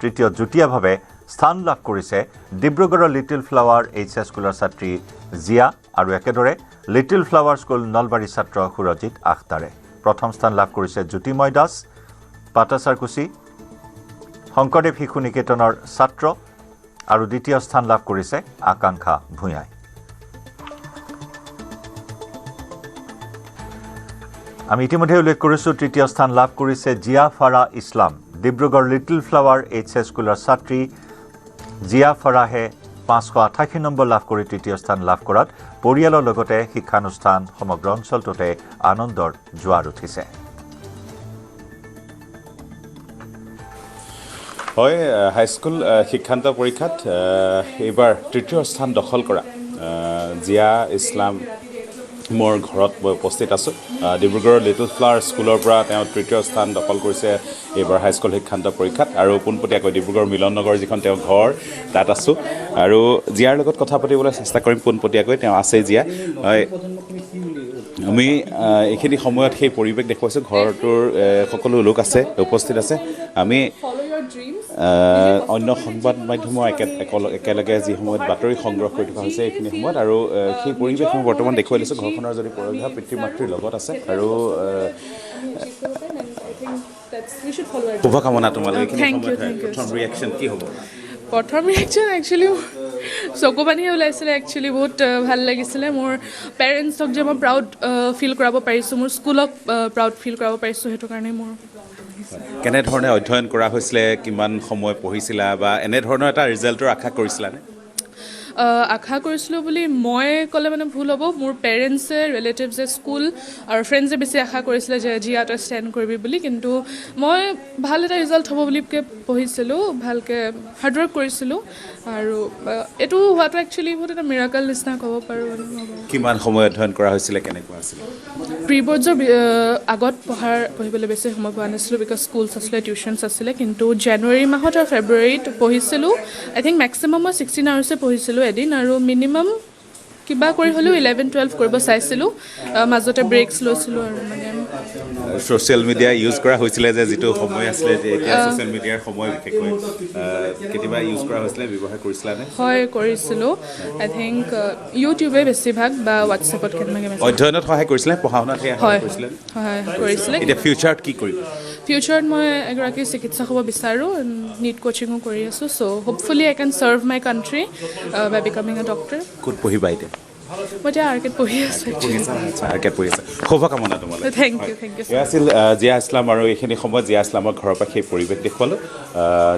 তৃতীয় যুটীয়াভাৱে স্থান লাভ কৰিছে ডিব্ৰুগড়ৰ লিটিল ফ্লাৱাৰ HS স্কুলৰ ছাত্ৰী জিয়া আৰু একেদৰে লিটিল ফ্লাৱাৰ স্কুল নলবাৰীৰ ছাত্ৰ সুৰজিৎ আখতাৰে। প্ৰথম স্থান লাভ কৰিছে জ্যোতিময় দাস পাটাচাৰকুচি শংকৰদেৱ শিশু নিকেতনৰ ছাত্ৰ আৰু দ্বিতীয় স্থান লাভ কৰিছে আকাংক্ষা ভূঞাই। আমি ইতিমধ্যে উল্লেখ কৰিছোঁ তৃতীয় স্থান লাভ কৰিছে Zia Farah Islam. Dibrugarh little flower HS স্কুলৰ ছাত্ৰী জিয়া ফাৰাহে 588 নম্বৰ লাভ কৰি তৃতীয় স্থান লাভ কৰাত পৰিয়ালৰ লগতে শিক্ষানুষ্ঠান সমগ্ৰ অঞ্চলটোতে আনন্দৰ জোৱাৰ উঠিছে। হয়, হাইস্কুল শিক্ষান্ত পৰীক্ষাত এইবাৰ তৃতীয় স্থান দখল কৰা জিয়া ইছলাম মোৰ ঘৰত মই উপস্থিত আছোঁ। ডিব্ৰুগড়ৰ লিটল ফ্লাৱাৰ স্কুলৰ পৰা তেওঁ তৃতীয় স্থান দখল কৰিছে এইবাৰ হাইস্কুল শিক্ষান্ত পৰীক্ষাত আৰু পোনপটীয়াকৈ ডিব্ৰুগড় মিলন নগৰ যিখন তেওঁৰ ঘৰ তাত আছোঁ আৰু জিয়াৰ লগত কথা পাতিবলৈ চেষ্টা কৰিম পোনপটীয়াকৈ। তেওঁ আছে জিয়া। আমি এইখিনি সময়ত সেই পৰিৱেশ দেখুৱাইছোঁ, ঘৰটোৰ সকলো লোক আছে উপস্থিত আছে। আমি অন্য সংবাদ মাধ্যমৰ একেলগে যি সময়ত বাতৰি সংগ্ৰহ কৰি থকা হৈছে এইখিনি সময়ত আৰু সেই পৰিৱেশ মই বৰ্তমান দেখুৱাই দিছোঁ। ঘৰখনৰ যদি পৰিৱেশ পিতৃ মাতৃৰ লগত আছে আৰু শুভকামনা তোমালৈ। প্ৰথম ৰিয়েকশ্যন কি হ'ব? প্ৰথম ৰিয়েকশ্যন একচুৱেলি চকু পানীহে ওলাইছিলে। একচুৱেলি বহুত ভাল লাগিছিলে। মোৰ পেৰেণ্টছক যে মই প্ৰাউড ফিল কৰাব পাৰিছোঁ, মোৰ স্কুলক প্ৰাউড ফিল কৰাব পাৰিছোঁ, সেইটো কাৰণে মোৰ কেনেধৰণে অধ্যয়ন কৰা হৈছিলে, কিমান সময় পঢ়িছিলা বা এনেধৰণৰ এটা ৰিজাল্টৰ আশা কৰিছিলানে? আশা কৰিছিলোঁ বুলি মই ক'লে মানে ভুল হ'ব। মোৰ পেৰেণ্টছে, ৰিলেটিভছে, স্কুল আৰু ফ্ৰেণ্ডছে বেছি আশা কৰিছিলে যে জিয়া তই ষ্টেণ্ড কৰিবি বুলি, কিন্তু মই ভাল এটা ৰিজাল্ট হ'ব বুলিকৈ পঢ়িছিলোঁ, ভালকৈ হাৰ্ডৱৰ্ক কৰিছিলোঁ আৰু এইটো হোৱাটো একচুৱেলি বহুত এটা মিৰাকল নিচিনা ক'ব পাৰোঁ। কিমান সময় অধ্যয়ন কৰা হৈছিলে, কেনেকুৱা আছিলে? প্ৰি বৰ্ডছৰ আগত পঢ়িবলৈ বেছি সময় পোৱা নাছিলোঁ, বিকজ স্কুলছ আছিলে, টিউশ্যনছ আছিলে, কিন্তু জানুৱাৰী মাহত আৰু ফেব্ৰুৱাৰীত পঢ়িছিলোঁ। আই থিংক মেক্সিমাম মই 16 আৱাৰ্ছে পঢ়িছিলোঁ এদিন আৰু মিনিমাম কিবা কৰি হ'লেও 11-12 কৰিব চাইছিলোঁ, মাজতে ব্ৰেকছ লৈছিলোঁ আৰু মানে ছ'চিয়েল মিডিয়া ইউজ কৰা হৈছিলে যে যিটো সময় আছিলে যে এতিয়া ছ'চিয়েল মিডিয়াৰ সময় বিশেষকৈ কেতিয়াবা ইউজ কৰা হৈছিলে, ব্যৱহাৰ কৰিছিলানে? হয়, কৰিছিলোঁ। আই থিংক ইউটিউবে বেছিভাগ বা হোৱাটছএপত কেনেবাকৈ অধ্যয়নত সহায় কৰিছিলে, পঢ়া শুনাত সহায় কৰিছিলে? সহায় কৰিছিলে। এতিয়া ফিউচাৰত কি কৰিম? ফিউচাৰত মই এগৰাকী চিকিৎসক হ'ব বিচাৰোঁ, নীট কোচিঙো কৰি আছোঁ। So' hopefully I can serve my country by becoming a doctor. ক'ত পঢ়িবা এতিয়া? মই এতিয়া আৰ্কেট পঢ়ি আছোঁ। আৰ্কেট পঢ়ি আছে। শুভকামনা তোমালৈ। Thank you. এয়া আছিল জিয়া ইছলাম আৰু এইখিনি সময়ত জিয়া ইছলামৰ ঘৰৰ পৰা সেই পৰিৱেশ দেখুৱালোঁ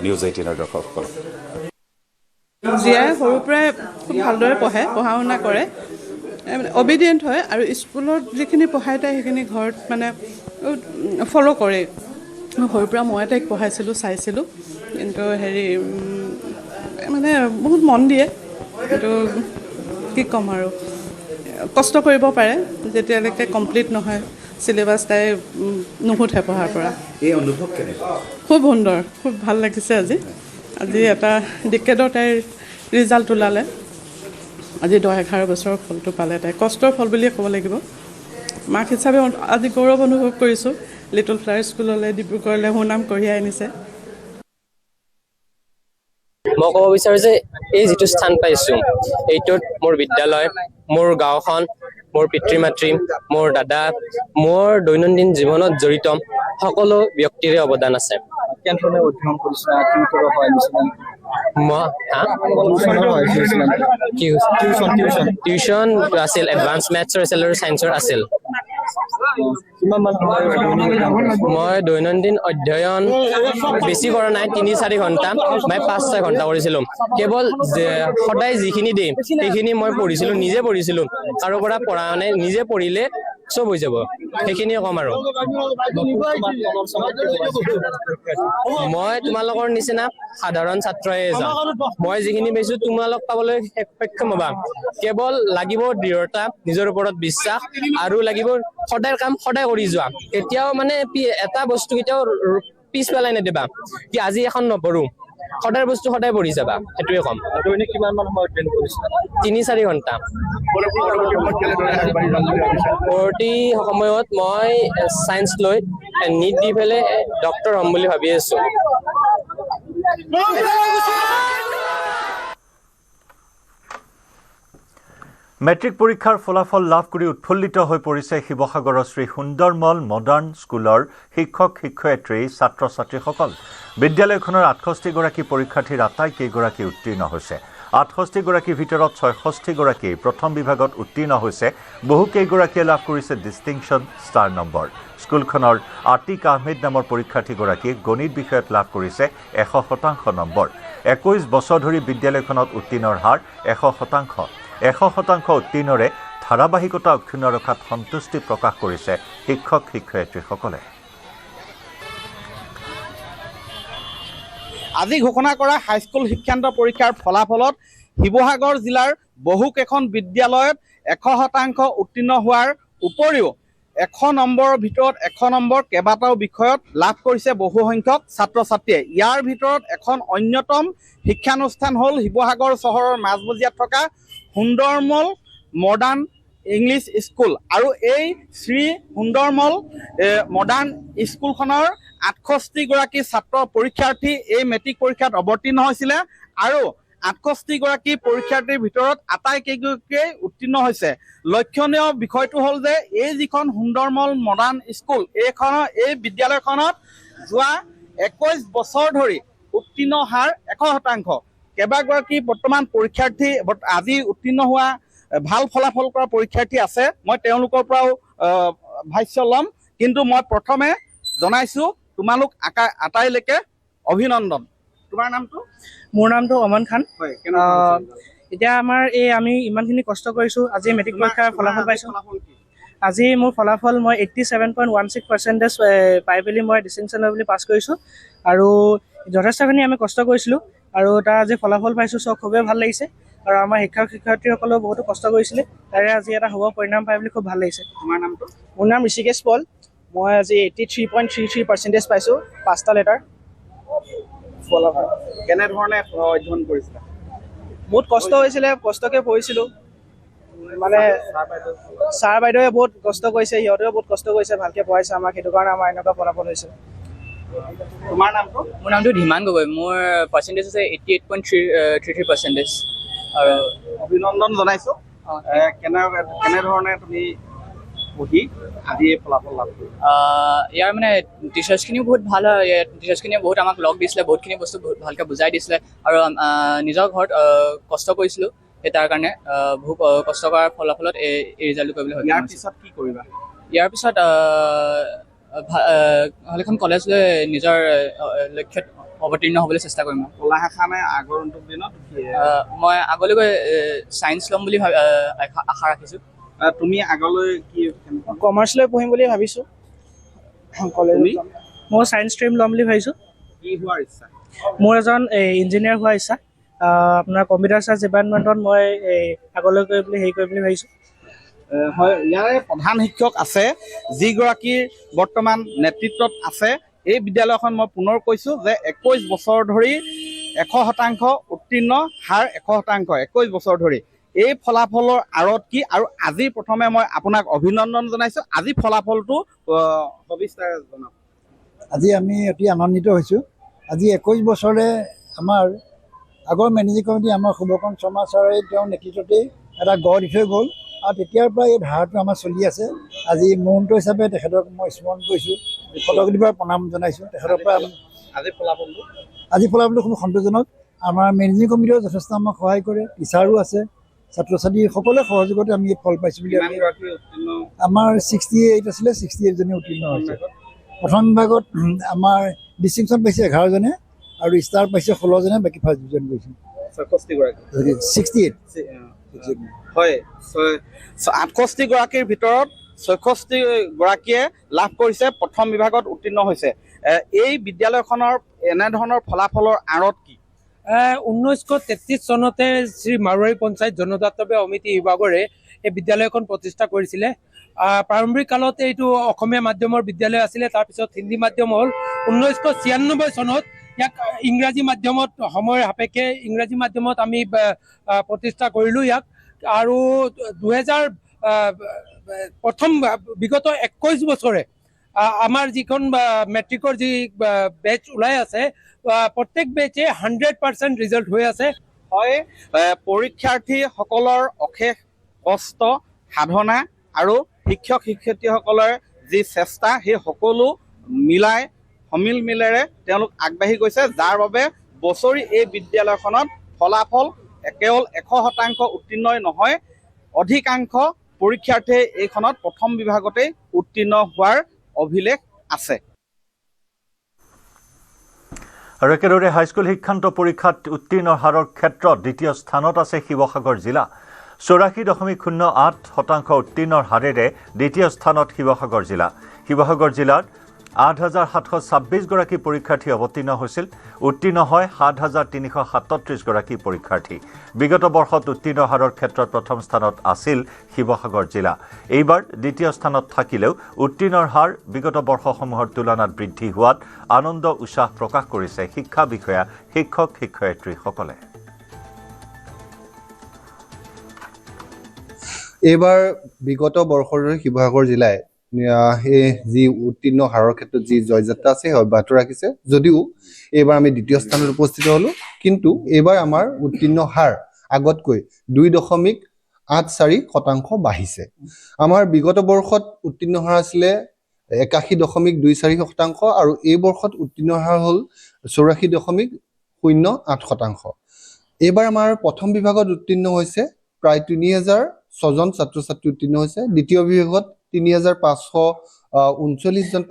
নিউজ 18ৰ দৰ্শকসকলক। জিয়াই সৰুৰ পৰাই খুব ভালদৰে পঢ়া শুনা কৰে, অবিডিয়েণ্ট হয় আৰু স্কুলত যিখিনি পঢ়াই তাই সেইখিনি ঘৰত মানে ফ'ল' কৰে। সৰুৰ পৰা মই তাইক পঢ়াইছিলোঁ, চাইছিলোঁ, কিন্তু মানে বহুত মন দিয়ে। কিন্তু কি ক'ম আৰু, কষ্ট কৰিব পাৰে যেতিয়ালৈকে কমপ্লিট নহয় চিলেবাছ, তাই নুশুঠে পঢ়াৰ পৰা। এই অনুভৱ কেনেকুৱা? খুব সুন্দৰ, খুব ভাল লাগিছে। আজি এটা ডিকেডৰ তাইৰ ৰিজাল্ট ওলালে। আজি 10-11 বছৰৰ ফলটো পালে তাই, কষ্টৰ ফল বুলিয়ে ক'ব লাগিব। মাক হিচাপে আজি গৌৰৱ অনুভৱ কৰিছোঁ। লিটল ফ্লাৱাৰ স্কুললৈ, ডিব্ৰুগড়লৈ সুনাম কঢ়িয়াই আনিছে। মই ক'ব বিচাৰোঁ যে এই যিটো স্থান পাইছোঁ এইটোত মোৰ বিদ্যালয়, মোৰ গাঁওখন মোৰ পিতৃ মাতৃ, মোৰ দাদা, মোৰ দৈনন্দিন জীৱনত জড়িত সকলো ব্যক্তিৰে অৱদান আছে। কেনেধৰণে অধ্যয়ন কৰিছিলা? টিউটৰৰ সহায় লৈছিলা? টিউচন আছিল, এডভান্স মেথছৰ আছিল আৰু ছায়েন্সৰ আছিল। মই দৈনন্দিন অধ্যয়ন বেছি কৰা নাই, 3-4 ঘণ্টা, মই 5-6 ঘণ্টা কৰিছিলোঁ। কেৱল সদায় যিখিনি দিয়ে সেইখিনি মই পঢ়িছিলোঁ, নিজে পঢ়িছিলোঁ। কাৰো পৰা পঢ়া মানে নিজে পঢ়িলে চব হৈ যাব, সেইখিনিয়ে ক'ম। আৰু মই তোমালোকৰ নিচিনা সাধাৰণ ছাত্ৰই এজন। মই যিখিনি পাইছোঁ তোমালোক পাবলৈ সক্ষম হ'বা। কেৱল লাগিব দৃঢ়তা, নিজৰ ওপৰত বিশ্বাস, আৰু লাগিব সদায় কাম সদায় কৰি যোৱা। কেতিয়াও মানে এটা বস্তু কেতিয়াও পিছ পেলাই নেদিবা কি আজি এখন নপঢ়ো, সদায় বস্তু সদায় পঢ়ি যাবা, সেইটোৱে ক'ম। তুমি কিমান মান সময় অধ্যয়ন কৰিছিলা? 3-4 ঘণ্টা। পৰৱৰ্তী সময়ত মই ছায়েন্স লৈ নীট দি পেলাই ডক্টৰ হ'ম বুলি ভাবি আছো। মেট্ৰিক পৰীক্ষাৰ ফলাফল লাভ কৰি উৎফুল্লিত হৈ পৰিছে শিৱসাগৰৰ শ্ৰী সুন্দৰমল মডাৰ্ণ স্কুলৰ শিক্ষক-শিক্ষয়িত্ৰী, ছাত্ৰ-ছাত্ৰীসকল। বিদ্যালয়খনৰ 68গৰাকী পৰীক্ষাৰ্থীৰ আটাইকেইগৰাকী উত্তীৰ্ণ হৈছে। 68গৰাকীৰ ভিতৰত 66গৰাকী প্ৰথম বিভাগত উত্তীৰ্ণ হৈছে। বহুকেইগৰাকীয়ে লাভ কৰিছে ডিষ্টিংশ্যন ষ্টাৰ নম্বৰ। স্কুলখনৰ আতিক আহমেদ নামৰ পৰীক্ষাৰ্থীগৰাকীয়ে গণিত বিষয়ত লাভ কৰিছে 100% নম্বৰ। 21 বছৰ ধৰি বিদ্যালয়খনত উত্তীৰ্ণৰ হাৰ 100%। 100% উত্তীৰ্ণৰে ধাৰাবাহিকতা অক্ষুণ্ণ ৰখাত সন্তুষ্টি প্ৰকাশ কৰিছে শিক্ষক-শিক্ষয়িত্ৰীসকলে। আজি ঘোষণা কৰা হাইস্কুল শিক্ষান্ত পৰীক্ষাৰ ফলাফলত শিৱসাগৰ জিলাৰ বহুকেইখন বিদ্যালয়ত 100% উত্তীৰ্ণ হোৱাৰ উপৰিও 100 নম্বৰৰ ভিতৰত 100 নম্বৰ কেইবাটাও বিষয়ত লাভ কৰিছে বহুসংখ্যক ছাত্ৰ ছাত্ৰীয়ে। ইয়াৰ ভিতৰত এখন অন্যতম শিক্ষানুষ্ঠান হ'ল শিৱসাগৰ চহৰৰ মাজমজিয়াত থকা সুন্দৰমল মডাৰ্ণ ইংলিছ স্কুল। আৰু এই শ্ৰী সুন্দৰমল মডাৰ্ণ স্কুলখনৰ 68গৰাকী ছাত্ৰ পৰীক্ষাৰ্থী এই মেট্ৰিক পৰীক্ষাত অৱতীৰ্ণ হৈছিলে। আৰু 68গৰাকী পৰীক্ষাৰ্থীৰ ভিতৰত আটাইকেইগৰাকীয়ে উত্তীৰ্ণ হৈছে। লক্ষণীয় বিষয়টো হ'ল যে এই যিখন সুন্দৰমল মডাৰ্ণ স্কুল, এই বিদ্যালয়খনত যোৱা 21 বছৰ ধৰি উত্তীৰ্ণ হাৰ 100%। কেইবাগৰাকী বৰ্তমান পৰীক্ষাৰ্থী আজি উত্তীৰ্ণ হোৱা ভাল ফলাফল কৰা পৰীক্ষাৰ্থী আছে। মই তেওঁলোকৰ পৰাও ভাষ্য ল'ম, কিন্তু মই প্ৰথমে জনাইছোঁ তোমালোক আটাইলৈকে অভিনন্দন। তোমাৰ নামটো? মোৰ নামটো অমন খান। এতিয়া আমাৰ আমি ইমানখিনি কষ্ট কৰিছোঁ, আজি মেট্ৰিক পৰীক্ষাৰ ফলাফল পাইছোঁ। আজি মোৰ ফলাফল মই 87.16% পাই পেলি মই ডিষ্টিংশ্যন লৈ পেলি পাছ কৰিছোঁ। আৰু যথেষ্টখিনি আমি কষ্ট কৰিছিলোঁ, আৰু তাৰ আজি ফলাফল পাইছোঁ, চব খুবেই ভাল লাগিছে। আৰু আমাৰ শিক্ষক-শিক্ষয়িত্ৰীসকলেও বহুতো কষ্ট কৰিছিলে, তাৰে আজি এটা শুভ পৰিণাম পাই বুলি খুব ভাল লাগিছে। তোমাৰ নামটো? মোৰ নাম ঋষিকেশ পল। মই আজি 83.33% পাইছোঁ, 5টা লেটাৰ। ফলাফল কেনেধৰণে অধ্যয়ন কৰিছিলা? বহুত কষ্ট হৈছিলে, কষ্টকৈ পঢ়িছিলোঁ। মানে ছাৰ বাইদেৱে বহুত কষ্ট কৰিছে, সিহঁতেও বহুত কষ্ট কৰিছে, ভালকৈ পঢ়াইছে আমাক, সেইটো কাৰণে আমাৰ এনেকুৱা ফলাফল হৈছে। তোমাৰ নামটো? মোৰ নামটো ধীমান গগৈ। মোৰ পাৰ্চেণ্টেজ আছে 88.33%। আৰু অভিনন্দন জনাইছোঁ। কেনেধৰণে তুমি পঢ়ি আজি এই ফলাফল লাভ কৰিলা? ইয়াৰ মানে টিচাৰ্ছখিনিও বহুত ভাল হয়। টিচাৰ্ছখিনিয়ে বহুত আমাক লগ দিছিলে, বহুতখিনি বস্তু বহুত ভালকৈ বুজাই দিছিলে। আৰু নিজৰ ঘৰত কষ্ট কৰিছিলোঁ, সেই তাৰ কাৰণে বহু কষ্ট কৰাৰ ফলাফলত এই ৰিজাল্টটো কৰিবলৈ সক্ষম হৈছোঁ। ইয়াৰ পিছত কি কৰিবা? ইয়াৰ পিছত এখন কলেজ লৈ নিজৰ লক্ষ্যত অৱতীৰ্ণ হ'বলৈ চেষ্টা কৰিম। কলা শাখা নে আগন্তুক দিনত? মই আগলৈ গৈ ছায়েন্স ল'ম বুলি আশা ৰাখিছোঁ। তুমি আগলৈ কি? কমাৰ্চ লৈ পঢ়িম বুলি ভাবিছোঁ কলেজত। মই ছায়েন্স ষ্ট্ৰীম ল'ম বুলি ভাবিছোঁ। কি হোৱাৰ ইচ্ছা? মোৰ এজন ইঞ্জিনিয়াৰ হোৱাৰ ইচ্ছা। আপোনাৰ কম্পিউটাৰ চাইন্স ডিপাৰ্টমেণ্টত মই আগলৈ গৈ পেলাই হেৰি কৰিম বুলি ভাবিছোঁ। হয়, ইয়াৰে প্ৰধান শিক্ষক আছে যিগৰাকীৰ বৰ্তমান নেতৃত্বত আছে। এই বিদ্যালয়খন মই পুনৰ কৈছোঁ যে 21 বছৰ ধৰি 100% উত্তীৰ্ণ হাৰ 100%, 21 বছৰ ধৰি। এই ফলাফলৰ আঁৰত কি, আৰু আজি প্ৰথমে মই আপোনাক অভিনন্দন জনাইছোঁ। আজি ফলাফলটো সবিস্তাৰে জনাওক। আজি আমি অতি আনন্দিত হৈছোঁ। আজি 21 বছৰে আমাৰ আগৰ মেনেজিং কমিটি আমাৰ শুভকৰণ শৰ্মা ছাৰে তেওঁৰ নেতৃত্বতেই এটা গঢ় দি থৈ গ'ল। আৰু তেতিয়াৰ পৰা এই ধাৰাটো আমাৰ চলি আছে। আজি মহন্ত হিচাপে তেখেতক মই স্মৰণ কৰিছোঁ, পদকটিৰ পৰা প্ৰণাম জনাইছোঁ। তেখেতৰ পৰা আজি ফলাফলটো খুব সন্তোষজনক। আমাৰ মেনেজিং কমিটিও যথেষ্ট আমাক সহায় কৰে, টিচাৰো আছে, ছাত্ৰ ছাত্ৰী সকলোৰে সহযোগতে আমি ফল পাইছোঁ বুলি আমাৰ 68 আছিলে, 68 জনে উত্তীৰ্ণ হৈছে। প্ৰথম বিভাগত আমাৰ ডিষ্টিংশ্যন পাইছে 11 জনে আৰু ষ্টাৰ পাইছে 16 জনে, বাকী ফাৰ্ষ্ট ডিভিজন গৈছে 68। হয়, 68 গৰাকীৰ ভিতৰত 66 গৰাকীয়ে লাভ কৰিছে, প্ৰথম বিভাগত উত্তীৰ্ণ হৈছে। এই বিদ্যালয়খনৰ এনেধৰণৰ ফলাফলৰ আঁৰত কি? 1933 চনতে শ্ৰী মাৰোৱাৰী পঞ্চায়ত জনজাতীয় সমিতি বিভাগৰে এই বিদ্যালয়খন প্ৰতিষ্ঠা কৰিছিলে। প্ৰাৰম্ভিক কালত এইটো অসমীয়া মাধ্যমৰ বিদ্যালয় আছিলে, তাৰপিছত হিন্দী মাধ্যম হ'ল। 1996 চনত ইয়াক ইংৰাজী মাধ্যমত সময়ৰ সাপেক্ষে ইংৰাজী মাধ্যমত আমি প্ৰতিষ্ঠা কৰিলোঁ ইয়াক। আৰু 2000 প্ৰথম বিগত 21 বছৰে আমাৰ যিখন মেট্ৰিকৰ যি বেচ ওলাই আছে, প্ৰত্যেক বেচে 100% ৰিজাল্ট হৈ আছে। হয়, পৰীক্ষাৰ্থীসকলৰ অশেষ কষ্ট সাধনা আৰু শিক্ষক শিক্ষয়িত্ৰীসকলৰ যি চেষ্টা, সেই সকলো মিলাই সমিল মিলেৰে তেওঁলোক আগবাঢ়ি গৈছে, যাৰ বাবে বছৰি এই বিদ্যালয়খনত ফলাফল কেৱল 100% উত্তীৰ্ণই নহয়, অধিকাংশ পৰীক্ষাৰ্থীয়ে এইখনত প্ৰথম বিভাগতেই উত্তীৰ্ণ হোৱাৰ অভিলেখ আছে। আৰু একেদৰে হাইস্কুল শিক্ষান্ত পৰীক্ষাত উত্তীৰ্ণৰ হাৰৰ ক্ষেত্ৰত দ্বিতীয় স্থানত আছে শিৱসাগৰ জিলা। 84.08% উত্তীৰ্ণৰ হাৰেৰে দ্বিতীয় স্থানত শিৱসাগৰ জিলা। শিৱসাগৰ জিলাত 8,726 গৰাকী পৰীক্ষাৰ্থী অৱতীৰ্ণ হৈছিল। উত্তীৰ্ণ হয় 7,337 গৰাকী পৰীক্ষাৰ্থী। বিগত বৰ্ষত উত্তীৰ্ণ হাৰৰ ক্ষেত্ৰত প্ৰথম স্থানত আছিল শিৱসাগৰ জিলা। এইবাৰ দ্বিতীয় স্থানত থাকিলেও উত্তীৰ্ণৰ হাৰ বিগত বৰ্ষসমূহৰ তুলনাত বৃদ্ধি হোৱাত আনন্দ উৎসাহ প্ৰকাশ কৰিছে শিক্ষা বিষয়া, শিক্ষক শিক্ষয়িত্ৰীসকলে। এইবাৰ বিগত বৰ্ষৰ শিৱসাগৰ জিলাই এই যি উত্তীৰ্ণ হাৰৰ ক্ষেত্ৰত যি জয়যাত্ৰা আছে সেই অব্যাহত ৰাখিছে। যদিও এইবাৰ আমি দ্বিতীয় স্থানত উপস্থিত হ'লোঁ, কিন্তু এইবাৰ আমাৰ উত্তীৰ্ণ হাৰ আগতকৈ 2.84% বাঢ়িছে। আমাৰ বিগত বৰ্ষত উত্তীৰ্ণ হাৰ আছিলে 81.24% আৰু এই বৰ্ষত উত্তীৰ্ণ হাৰ হ'ল 84.08%। এইবাৰ আমাৰ প্ৰথম বিভাগত উত্তীৰ্ণ হৈছে প্ৰায় 3,006 জন ছাত্ৰ ছাত্ৰী উত্তীৰ্ণ হৈছে। দ্বিতীয় বিভাগত 3,539 জন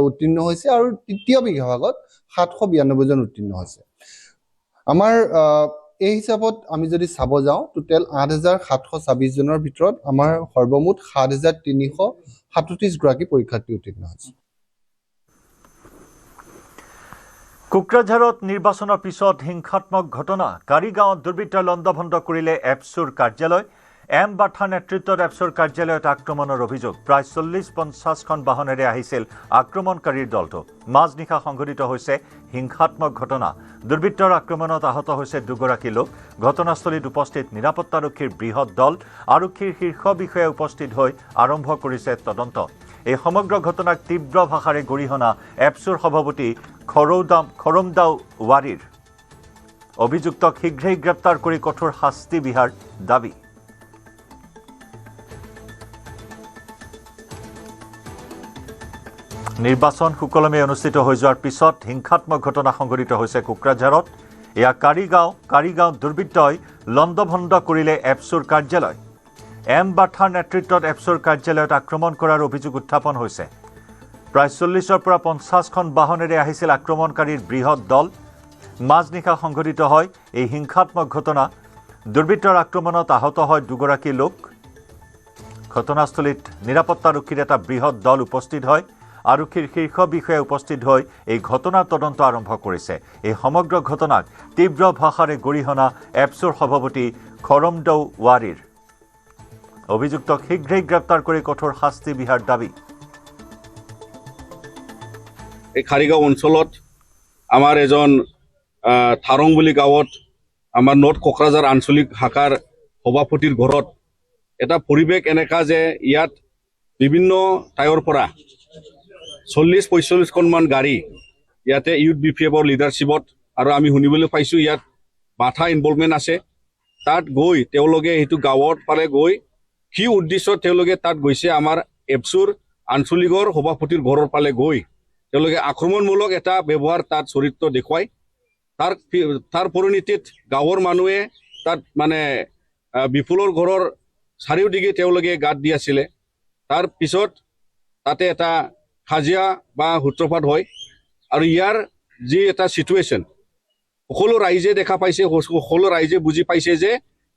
উত্তীৰ্ণ হৈছে আৰু তৃতীয় বিভাগত 792 জন উত্তীৰ্ণ হৈছে। আমাৰ এই হিচাপত আমি যদি চাব যাওঁ, টোটেল 8,726 জনৰ ভিতৰত আমাৰ সৰ্বমুঠ 7,337 গৰাকী পৰীক্ষাৰ্থী উত্তীৰ্ণ হৈছে। কোকৰাঝাৰত নিৰ্বাচনৰ পিছত হিংসাত্মক ঘটনা। কাৰিগাঁৱত দুৰ্বৃত্তই লণ্ডভণ্ড কৰিলে এপছুৰ কাৰ্যালয়। এম বাথাৰ নেতৃত্বত এপছুৰ কাৰ্যালয়ত আক্ৰমণৰ অভিযোগ। প্ৰায় 40-50খন বাহনেৰে আহিছিল আক্ৰমণকাৰীৰ দলটো। মাজনিশা সংঘটিত হৈছে হিংসাত্মক ঘটনা। দুৰ্বৃত্তৰ আক্ৰমণত আহত হৈছে দুগৰাকী লোক। ঘটনাস্থলীত উপস্থিত নিৰাপত্তাৰক্ষীৰ বৃহৎ দল। আৰক্ষীৰ শীৰ্ষ বিষয়া উপস্থিত হৈ আৰম্ভ কৰিছে তদন্ত। এই সমগ্ৰ ঘটনাক তীব্ৰ ভাষাৰে গৰিহণা এপছুৰ সভাপতি খৰমদাও ৱাৰীৰ। অভিযুক্তক শীঘ্ৰেই গ্ৰেপ্তাৰ কৰি কঠোৰ শাস্তি বিহাৰ দাবী। নিৰ্বাচন সুকলমে অনুষ্ঠিত হৈ যোৱাৰ পিছত হিংসাত্মক ঘটনা সংঘটিত হৈছে কোকৰাঝাৰত। এয়া কাৰিগাঁও দুৰ্বৃত্তই লণ্ডভণ্ড কৰিলে এপছুৰ কাৰ্যালয়। এম বাথাৰ নেতৃত্বত এপছুৰ কাৰ্যালয়ত আক্ৰমণ কৰাৰ অভিযোগ উত্থাপন হৈছে। প্ৰায় 40ৰ পৰা 50খন বাহনেৰে আহিছিল আক্ৰমণকাৰীৰ বৃহৎ দল। মাজনিশা সংঘটিত হয় এই হিংসাত্মক ঘটনা। দুৰ্বৃত্তৰ আক্ৰমণত আহত হয় দুগৰাকী লোক। ঘটনাস্থলীত নিৰাপত্তাৰক্ষীৰ এটা বৃহৎ দল উপস্থিত হয়। আৰক্ষীৰ শীৰ্ষ বিষয়া উপস্থিত হৈ এই ঘটনাৰ তদন্ত আৰম্ভ কৰিছে। এই সমগ্ৰ ঘটনাক তীব্ৰ ভাষাৰে গৰিহণা এপছুৰ সভাপতি খৰমদাও ৱাৰীৰ। অভিযুক্তক শীঘ্ৰেই গ্ৰেপ্তাৰ কৰি কঠোৰ শাস্তি বিহাৰ দাবী। এই কাৰিগাঁও অঞ্চলত আমাৰ এজন থাৰং বুলি গাঁৱত আমাৰ নৰ্থ কোকৰাঝাৰ আঞ্চলিক শাখাৰ সভাপতিৰ ঘৰত এটা পৰিৱেশ এনেকা যে ইয়াত বিভিন্ন ঠাইৰ পৰা 40-45খনমান গাড়ী ইয়াতে ইউথ BPFৰ লিডাৰশ্বিপত আৰু আমি শুনিবলৈ পাইছোঁ ইয়াত বাথা ইনভলভমেণ্ট আছে। তাত গৈ তেওঁলোকে সেইটো গাঁৱৰ ফালে গৈ কি উদ্দেশ্যত তেওঁলোকে তাত গৈছে আমাৰ এপছুৰ আঞ্চলিকৰ সভাপতিৰ ঘৰৰ ফালে গৈ তেওঁলোকে আক্ৰমণমূলক এটা ব্যৱহাৰ তাত চৰিত্ৰ দেখুৱায় তাৰ পৰিণতিত গাঁৱৰ মানুহে তাত মানে বিপুলৰ ঘৰৰ চাৰিওদিকে তেওঁলোকে গাঁত দি আছিলে তাৰ পিছত তাতে এটা কাজিয়া বা সূত্ৰপাত হয় আৰু ইয়াৰ যি এটা চিটুৱেশ্যন সকলো ৰাইজে দেখা পাইছে সকলো ৰাইজে বুজি পাইছে যে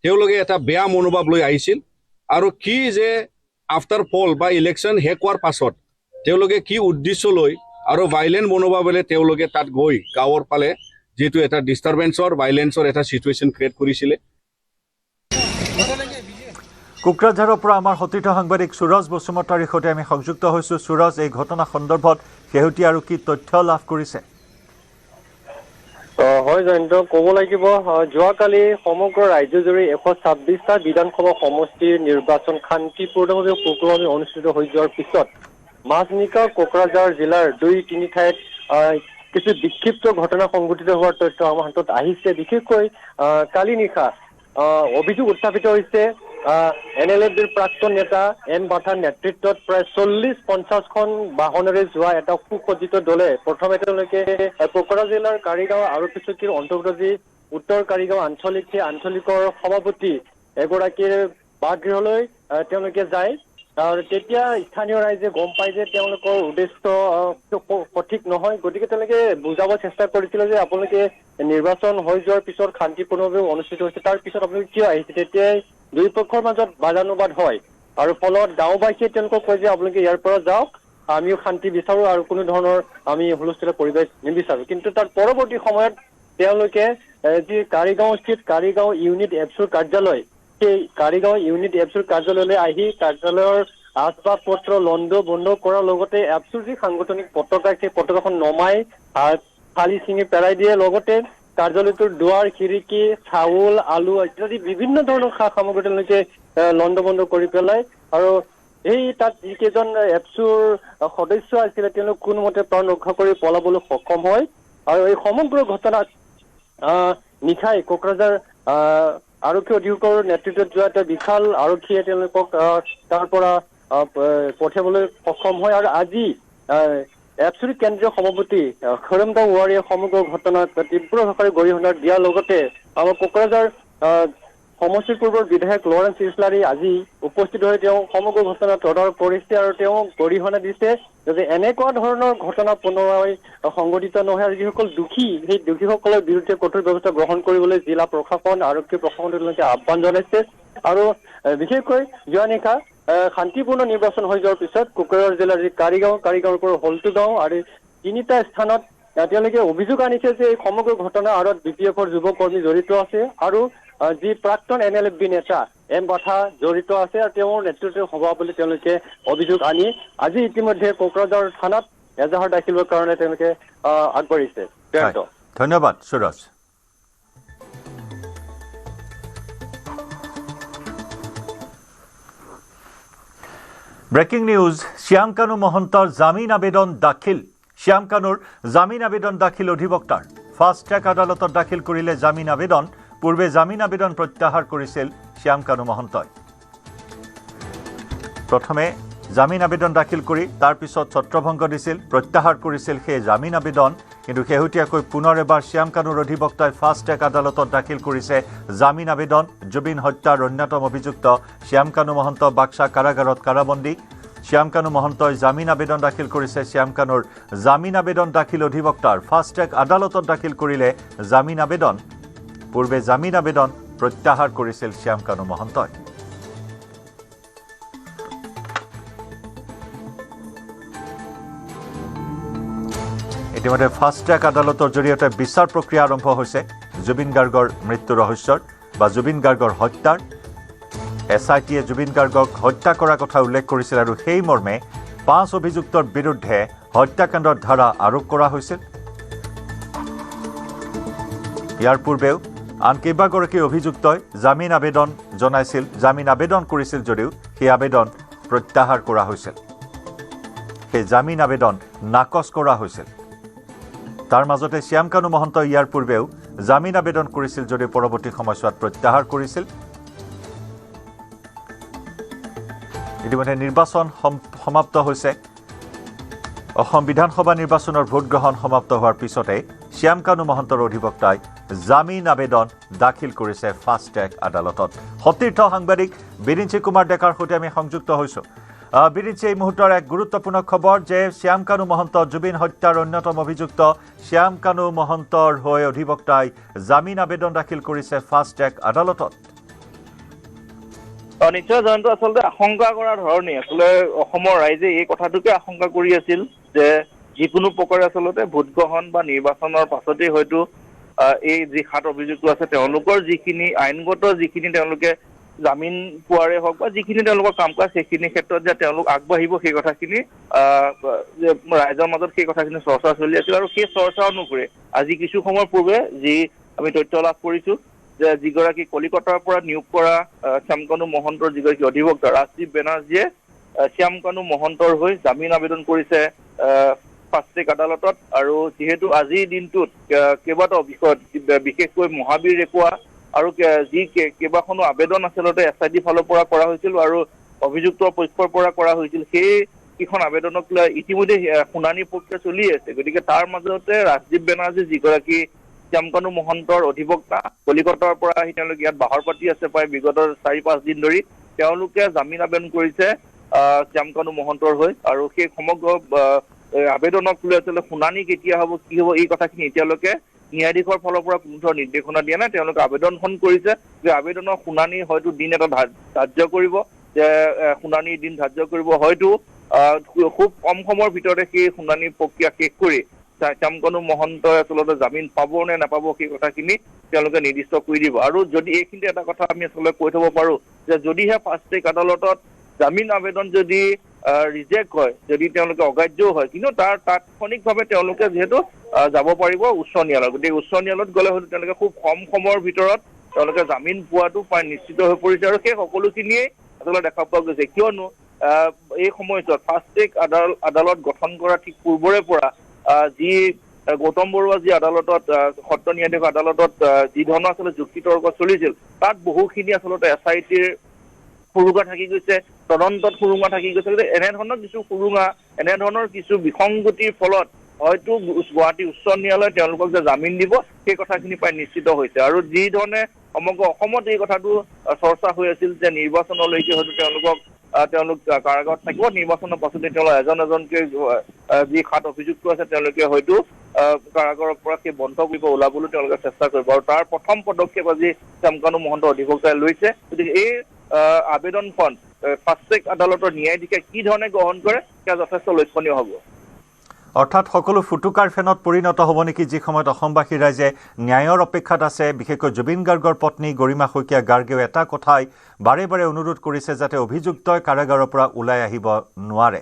তেওঁলোকে এটা বেয়া মনোভাৱ লৈ আহিছিল আৰু কি যে আফটাৰ পল বা ইলেকশ্যন শেষ হোৱাৰ পাছত তেওঁলোকে কি উদ্দেশ্য লৈ আৰু ভাইলেণ্ট মনোভাৱেৰে তেওঁলোকে তাত গৈ গাঁৱৰ ফালে যিটো এটা ডিষ্টাৰবেন্সৰ ভাইলেন্সৰ এটা চিটুৱেশ্যন ক্ৰিয়েট কৰিছিলে কোকৰাঝাৰৰ পৰা আমাৰ সতীৰ্থ সাংবাদিক সুৰজ বসুমতাৰীৰ সৈতে আমি সংযুক্ত হৈছোঁ সুৰজ এই ঘটনা সন্দৰ্ভত শেহতীয়া আৰু কি তথ্য লাভ কৰিছে হয় জয়ন্ত ক'ব লাগিব যোৱাকালি সমগ্ৰ ৰাজ্যজুৰি 126টা বিধানসভা সমষ্টিৰ নিৰ্বাচন শান্তিপূৰ্ণভাৱে সুকলমে অনুষ্ঠিত হৈ যোৱাৰ পিছত মাজনিশা কোকৰাঝাৰ জিলাৰ 2-3 ঠাইত কিছু বিক্ষিপ্ত ঘটনা সংঘটিত হোৱাৰ তথ্য আমাৰ হাতত আহিছে বিশেষকৈ কালি নিশা অভিযোগ উত্থাপিত হৈছে NLFৰ প্ৰাক্তন নেতা এন বাথাৰ নেতৃত্বত প্ৰায় 40-50খন বাহনেৰে যোৱা এটা সুসজ্জিত দলে প্ৰথমে তেওঁলোকে কোকৰাঝাৰ জিলাৰ কাৰিগাঁও আৰক্ষী চকীৰ অন্তৰ্গত উত্তৰ কাৰিগাঁও আঞ্চলিকৰ সভাপতি এগৰাকীৰ বাসগৃহলৈ তেওঁলোকে যায় আৰু তেতিয়া স্থানীয় ৰাইজে গম পায় যে তেওঁলোকৰ উদ্দেশ্য সঠিক নহয় গতিকে তেওঁলোকে বুজাব চেষ্টা কৰিছিল যে আপোনালোকে নিৰ্বাচন হৈ যোৱাৰ পিছত শান্তিপূৰ্ণভাৱে অনুষ্ঠিত হৈছে তাৰ পিছত আপোনালোকে কিয় আহিছে তেতিয়াই দুই পক্ষৰ মাজত বাদানুবাদ হয় আৰু ফলত গাঁওবাসীয়ে তেওঁলোকক কয় যে আপোনালোকে ইয়াৰ পৰা যাওক আমিও শান্তি বিচাৰো আৰু কোনো ধৰণৰ আমি হুলস্থুলীয়া পৰিৱেশ নিবিচাৰো কিন্তু তাৰ পৰৱৰ্তী সময়ত তেওঁলোকে যি কাৰিগাঁওস্থিত কাৰিগাঁও ইউনিট এপছুৰ কাৰ্যালয় সেই কাৰিগাঁও ইউনিট এপছুৰ কাৰ্যালয়লৈ আহি কাৰ্যালয়ৰ আচবাব পত্ৰ লণ্ড বন্ধ কৰাৰ লগতে এপছুৰ যি সাংগঠনিক পতাকা সেই পতাকাখন নমাই ফালি ছিঙি পেলাই দিয়ে লগতে কাৰ্যালয়টোৰ দুৱাৰ খিৰিকী চাউল আলু ইত্যাদি বিভিন্ন ধৰণৰ সা সামগ্ৰী তেওঁলোকে লণ্ড বন্ধ কৰি পেলাই আৰু এই তাত যিকেইজন এপছুৰ সদস্য আছিলে তেওঁলোক কোনোমতে প্ৰাণ ৰক্ষা কৰি পলাবলৈ সক্ষম হয় আৰু এই সমগ্ৰ ঘটনাত নিশাই কোকৰাঝাৰ আৰক্ষী অধীক্ষকৰ নেতৃত্বত যোৱা এটা বিশাল আৰক্ষীয়ে তেওঁলোকক তাৰ পৰা পঠিয়াবলৈ সক্ষম হয় আৰু আজি এপছুৰ কেন্দ্ৰীয় সভাপতি খৰমদা ৱাৰীয়ে সমগ্ৰ ঘটনাত তীব্ৰ ভাষাৰে গৰিহণা দিয়াৰ লগতে আমাৰ কোকৰাঝাৰ সমষ্টিৰ পূৰ্বৰ বিধায়ক লৰেন্স ইছলাৰী আজি উপস্থিত হৈ তেওঁ সমগ্ৰ ঘটনা তদাৰক কৰিছে আৰু তেওঁ গৰিহণা দিছে যে এনেকুৱা ধৰণৰ ঘটনা পুনৰাই সংঘটিত নহয় আৰু যিসকল দোষী সেই দোষীসকলৰ বিৰুদ্ধে কঠোৰ ব্যৱস্থা গ্ৰহণ কৰিবলৈ জিলা প্ৰশাসন আৰক্ষী প্ৰশাসনলৈ আহ্বান জনাইছে আৰু বিশেষকৈ যোৱা নিশা শান্তিপূৰ্ণ নিৰ্বাচন হৈ যোৱাৰ পিছত কোকৰাঝাৰ জিলাৰ যি কাৰিগাঁৱৰ পৰা হলটু গাঁও আৰু 3টা স্থানত তেওঁলোকে অভিযোগ আনিছে যে এই সমগ্ৰ ঘটনাৰ আঁৰত BPFৰ যুৱকৰ্মী জড়িত আছে আৰু যি প্ৰাক্তন NLF নেতা এম বাথা জড়িত আছে আৰু তেওঁৰ নেতৃত্বত হবা বুলি তেওঁলোকে অভিযোগ আনি আজি ইতিমধ্যে কোকৰাঝাৰ থানাত এজাহাৰ দাখিলৰ কাৰণে তেওঁলোকে আগবাঢ়িছে ধন্যবাদ সুৰজ ব্ৰেকিং নিউজ শ্যাম কানু মহন্তৰ জামিন আবেদন দাখিল শ্যাম কানুৰ জামিন আবেদন দাখিল অধিবক্তাৰ ফাষ্ট ট্ৰেক আদালতত দাখিল কৰিলে জামিন আবেদন পূৰ্বে জামিন আবেদন প্ৰত্যাহাৰ কৰিছিল শ্যাম কানু মহন্তই প্ৰথমে জামিন আবেদন দাখিল কৰি তাৰ পিছত ছত্ৰভংগ দিছিল প্ৰত্যাহাৰ কৰিছিল সেই জামিন আবেদন কিন্তু শেহতীয়াকৈ পুনৰ এবাৰ শ্যাম কানুৰ অধিবক্তাই ফাষ্ট ট্ৰেক আদালতত দাখিল কৰিছে জামিন আবেদন জুবিন হত্যাৰ অন্যতম অভিযুক্ত শ্যাম কানু মহন্ত বাক্সা কাৰাগাৰত কাৰাবন্দী শ্যাম কানু মহন্তই জামিন আবেদন দাখিল কৰিছে শ্যাম কানুৰ জামিন আবেদন দাখিল অধিবক্তাৰ ফাষ্ট ট্ৰেক আদালতত দাখিল কৰিলে জামিন আবেদন পূৰ্বে জামিন আবেদন প্ৰত্যাহাৰ কৰিছিল শ্যাম কানু মহন্তই ইতিমধ্যে ফাষ্ট ট্ৰেক আদালতৰ জৰিয়তে বিচাৰ প্ৰক্ৰিয়া আৰম্ভ হৈছে জুবিন গাৰ্গৰ মৃত্যু ৰহস্যৰ বা জুবিন গাৰ্গৰ হত্যাৰ SITয়ে জুবিন গাৰ্গক হত্যা কৰাৰ কথা উল্লেখ কৰিছিল আৰু সেই মৰ্মে 5 অভিযুক্তৰ বিৰুদ্ধে হত্যাকাণ্ডৰ ধাৰা আৰোপ কৰা হৈছিল ইয়াৰ পূৰ্বেও আন কেইবাগৰাকী অভিযুক্তই জামিন আবেদন কৰিছিল যদিও সেই আবেদন প্ৰত্যাহাৰ কৰা হৈছিল সেই জামিন আবেদন নাকচ কৰা হৈছিল তাৰ মাজতে শ্যাম কানু মহন্তই ইয়াৰ পূৰ্বেও জামিন আবেদন কৰিছিল যদিও পৰৱৰ্তী সময়ছোৱাত প্ৰত্যাহাৰ কৰিছিল ইতিমধ্যে নিৰ্বাচন সমাপ্ত হৈছে অসম বিধানসভা নিৰ্বাচনৰ ভোট গ্ৰহণ সমাপ্ত হোৱাৰ পিছতে শ্যাম কানু মহন্তৰ অধিবক্তাই জামিন আবেদন দাখিল কৰিছে ফাষ্ট ট্ৰেক আদালতত সতীৰ্থ সাংবাদিক বিৰিঞ্চি কুমাৰ ডেকাৰ সৈতে আমি সংযুক্ত হৈছোঁ বিৰিঞ্চি এই মুহূৰ্তৰ এক গুৰুত্বপূৰ্ণ খবৰ যে শ্যাম কানু মহন্ত জুবিন হত্যাৰ অন্যতম অভিযুক্ত শ্যাম কানু মহন্তৰ হৈ অধিবক্তাই জামিন আবেদন দাখিল কৰিছে ফাষ্ট ট্ৰেক আদালতত নিশ্চয় জয়ন্ত আচলতে আশংকা কৰাৰ ধৰণে আসলে অসমৰ ৰাইজে এই কথাটোকে আশংকা কৰি আছিল যে যিকোনো প্ৰকাৰে আচলতে ভোট গ্ৰহণ বা নিৰ্বাচনৰ পাছতেই হয়তো এই যি 7 অভিযুক্ত আছে তেওঁলোকৰ যিখিনি আইনগত যিখিনি তেওঁলোকে জামিন পোৱাৰে হওক বা যিখিনি তেওঁলোকৰ কাম কাজ সেইখিনি ক্ষেত্ৰত যে তেওঁলোক আগবাঢ়িব সেই কথাখিনি ৰাইজৰ মাজত সেই কথাখিনি চৰ্চা চলি আছিল আৰু সেই চৰ্চা অনুসৰি আজি কিছু সময় পূৰ্বে যি আমি তথ্য লাভ কৰিছোঁ যে যিগৰাকী কলিকতাৰ পৰা নিয়োগ কৰা শ্যাম কানু মহন্তৰ যিগৰাকী অধিবক্তা ৰাজদীপ বেনাৰ্জীয়ে শ্যাম কানু মহন্তৰ হৈ জামিন আবেদন কৰিছে ফাষ্ট ট্ৰেক আদালতত আৰু যিহেতু আজিৰ দিনটোত কেইবাটাও বিষয়ত বিশেষকৈ মহাবীৰ ৰেকুৱা আৰু যি কেইবাখনো আবেদন আচলতে SIT ফালৰ পৰা কৰা হৈছিল আৰু অভিযুক্ত পক্ষৰ পৰা কৰা হৈছিল সেই কিখন আবেদনক লৈ ইতিমধ্যে শুনানি প্ৰক্ৰিয়া চলি আছে গতিকে তাৰ মাজতে ৰাজদীপ বেনাৰ্জী যিগৰাকী শ্যাম কানু মহন্তৰ অধিবক্তা কলিকতাৰ পৰা আহি তেওঁলোকে ইয়াত বাহৰ পাতি আছে প্ৰায় বিগত 4-5 দিন ধৰি তেওঁলোকে জামিন আবেদন কৰিছে শ্যাম কানু মহন্তৰ হৈ আৰু সেই সমগ্ৰ আবেদনক লৈ আচলতে শুনানি কেতিয়া হ'ব কি হ'ব এই কথাখিনি এতিয়ালৈকে ন্যায়াধীশৰ ফালৰ পৰা কোনো ধৰণৰ নিৰ্দেশনা দিয়া নাই তেওঁলোকে আবেদনখন কৰিছে যে আবেদনৰ শুনানি হয়তো দিন এটা ধাৰ্য কৰিব যে শুনানিৰ দিন ধাৰ্য কৰিব হয়তো খুব কম সময়ৰ ভিতৰতে সেই শুনানি প্ৰক্ৰিয়া শেষ কৰি শ্যাম কানু মহন্তই আচলতে জামিন পাব নে নাপাব সেই কথাখিনি তেওঁলোকে নিৰ্দিষ্ট কৰি দিব আৰু যদি এইখিনিতে এটা কথা আমি আচলতে কৈ থব পাৰোঁ যে যদিহে ফাষ্ট ট্ৰেক আদালতত জামিন আবেদন যদি ৰিজেক্ট হয় যদি তেওঁলোকে অগ্ৰাহ্য হয় কিন্তু তাৰ তাৎক্ষণিকভাৱে তেওঁলোকে যিহেতু যাব পাৰিব উচ্চ ন্যায়ালয়ত গতিকে উচ্চ ন্যায়ালয়ত গ'লে হয়তো তেওঁলোকে খুব কম সময়ৰ ভিতৰত তেওঁলোকে জামিন পোৱাটো প্ৰায় নিশ্চিত হৈ পৰিছে আৰু সেই সকলোখিনিয়ে আচলতে দেখা পোৱা গৈছে কিয়নো এই সময়ছোৱাত ফাষ্ট ট্ৰেক আদালত গঠন কৰা ঠিক পূৰ্বৰে পৰা যি গৌতম বৰুৱা যি আদালতত সত্ৰ ন্যায়াধীশ আদালতত যি ধৰণৰ আচলতে যুক্তি তৰ্ক চলিছিল তাত বহুখিনি আচলতে SITৰ সুৰুঙা থাকি গৈছে তদন্তত সুৰুঙা থাকি গৈছে এনেধৰণৰ কিছু সুৰুঙা এনেধৰণৰ কিছু বিসংগতিৰ ফলত হয়তো গুৱাহাটী উচ্চ ন্যায়ালয়ে তেওঁলোকক যে জামিন দিব সেই কথাখিনি প্ৰায় নিশ্চিত হৈছে আৰু যি ধৰণে সমগ্ৰ অসমত এই কথাটো চৰ্চা হৈ আছিল যে নিৰ্বাচনলৈকে হয়তো তেওঁলোক কাৰাগাৰত থাকিব নিৰ্বাচনৰ পাছতে তেওঁলোক এজনকৈ যি 7 অভিযুক্ত আছে তেওঁলোকে হয়তো কাৰাগাৰৰ পৰা সেই বন্ধ কৰিব ওলাবলৈ তেওঁলোকে চেষ্টা কৰিব আৰু তাৰ প্ৰথম পদক্ষেপ আজি শ্যাম কানু মহন্তৰ অধিবক্তাই লৈছে গতিকে এই আবেদনখন ফাষ্ট ট্ৰেক আদালতৰ ন্যায়াধীশে কি ধৰণে গ্ৰহণ কৰে সেয়া যথেষ্ট লক্ষণীয় হ'ব অৰ্থাৎ সকলো ফুটুকাৰ ফেনত পৰিণত হ'ব নেকি যি সময়ত অসমবাসী ৰাইজে ন্যায়ৰ অপেক্ষাত আছে বিশেষকৈ জুবিন গাৰ্গৰ পত্নী গৰিমা শইকীয়া গাৰ্গেও এটা কথাই বাৰে বাৰে অনুৰোধ কৰিছে যাতে অভিযুক্তই কাৰাগাৰৰ পৰা ওলাই আহিব নোৱাৰে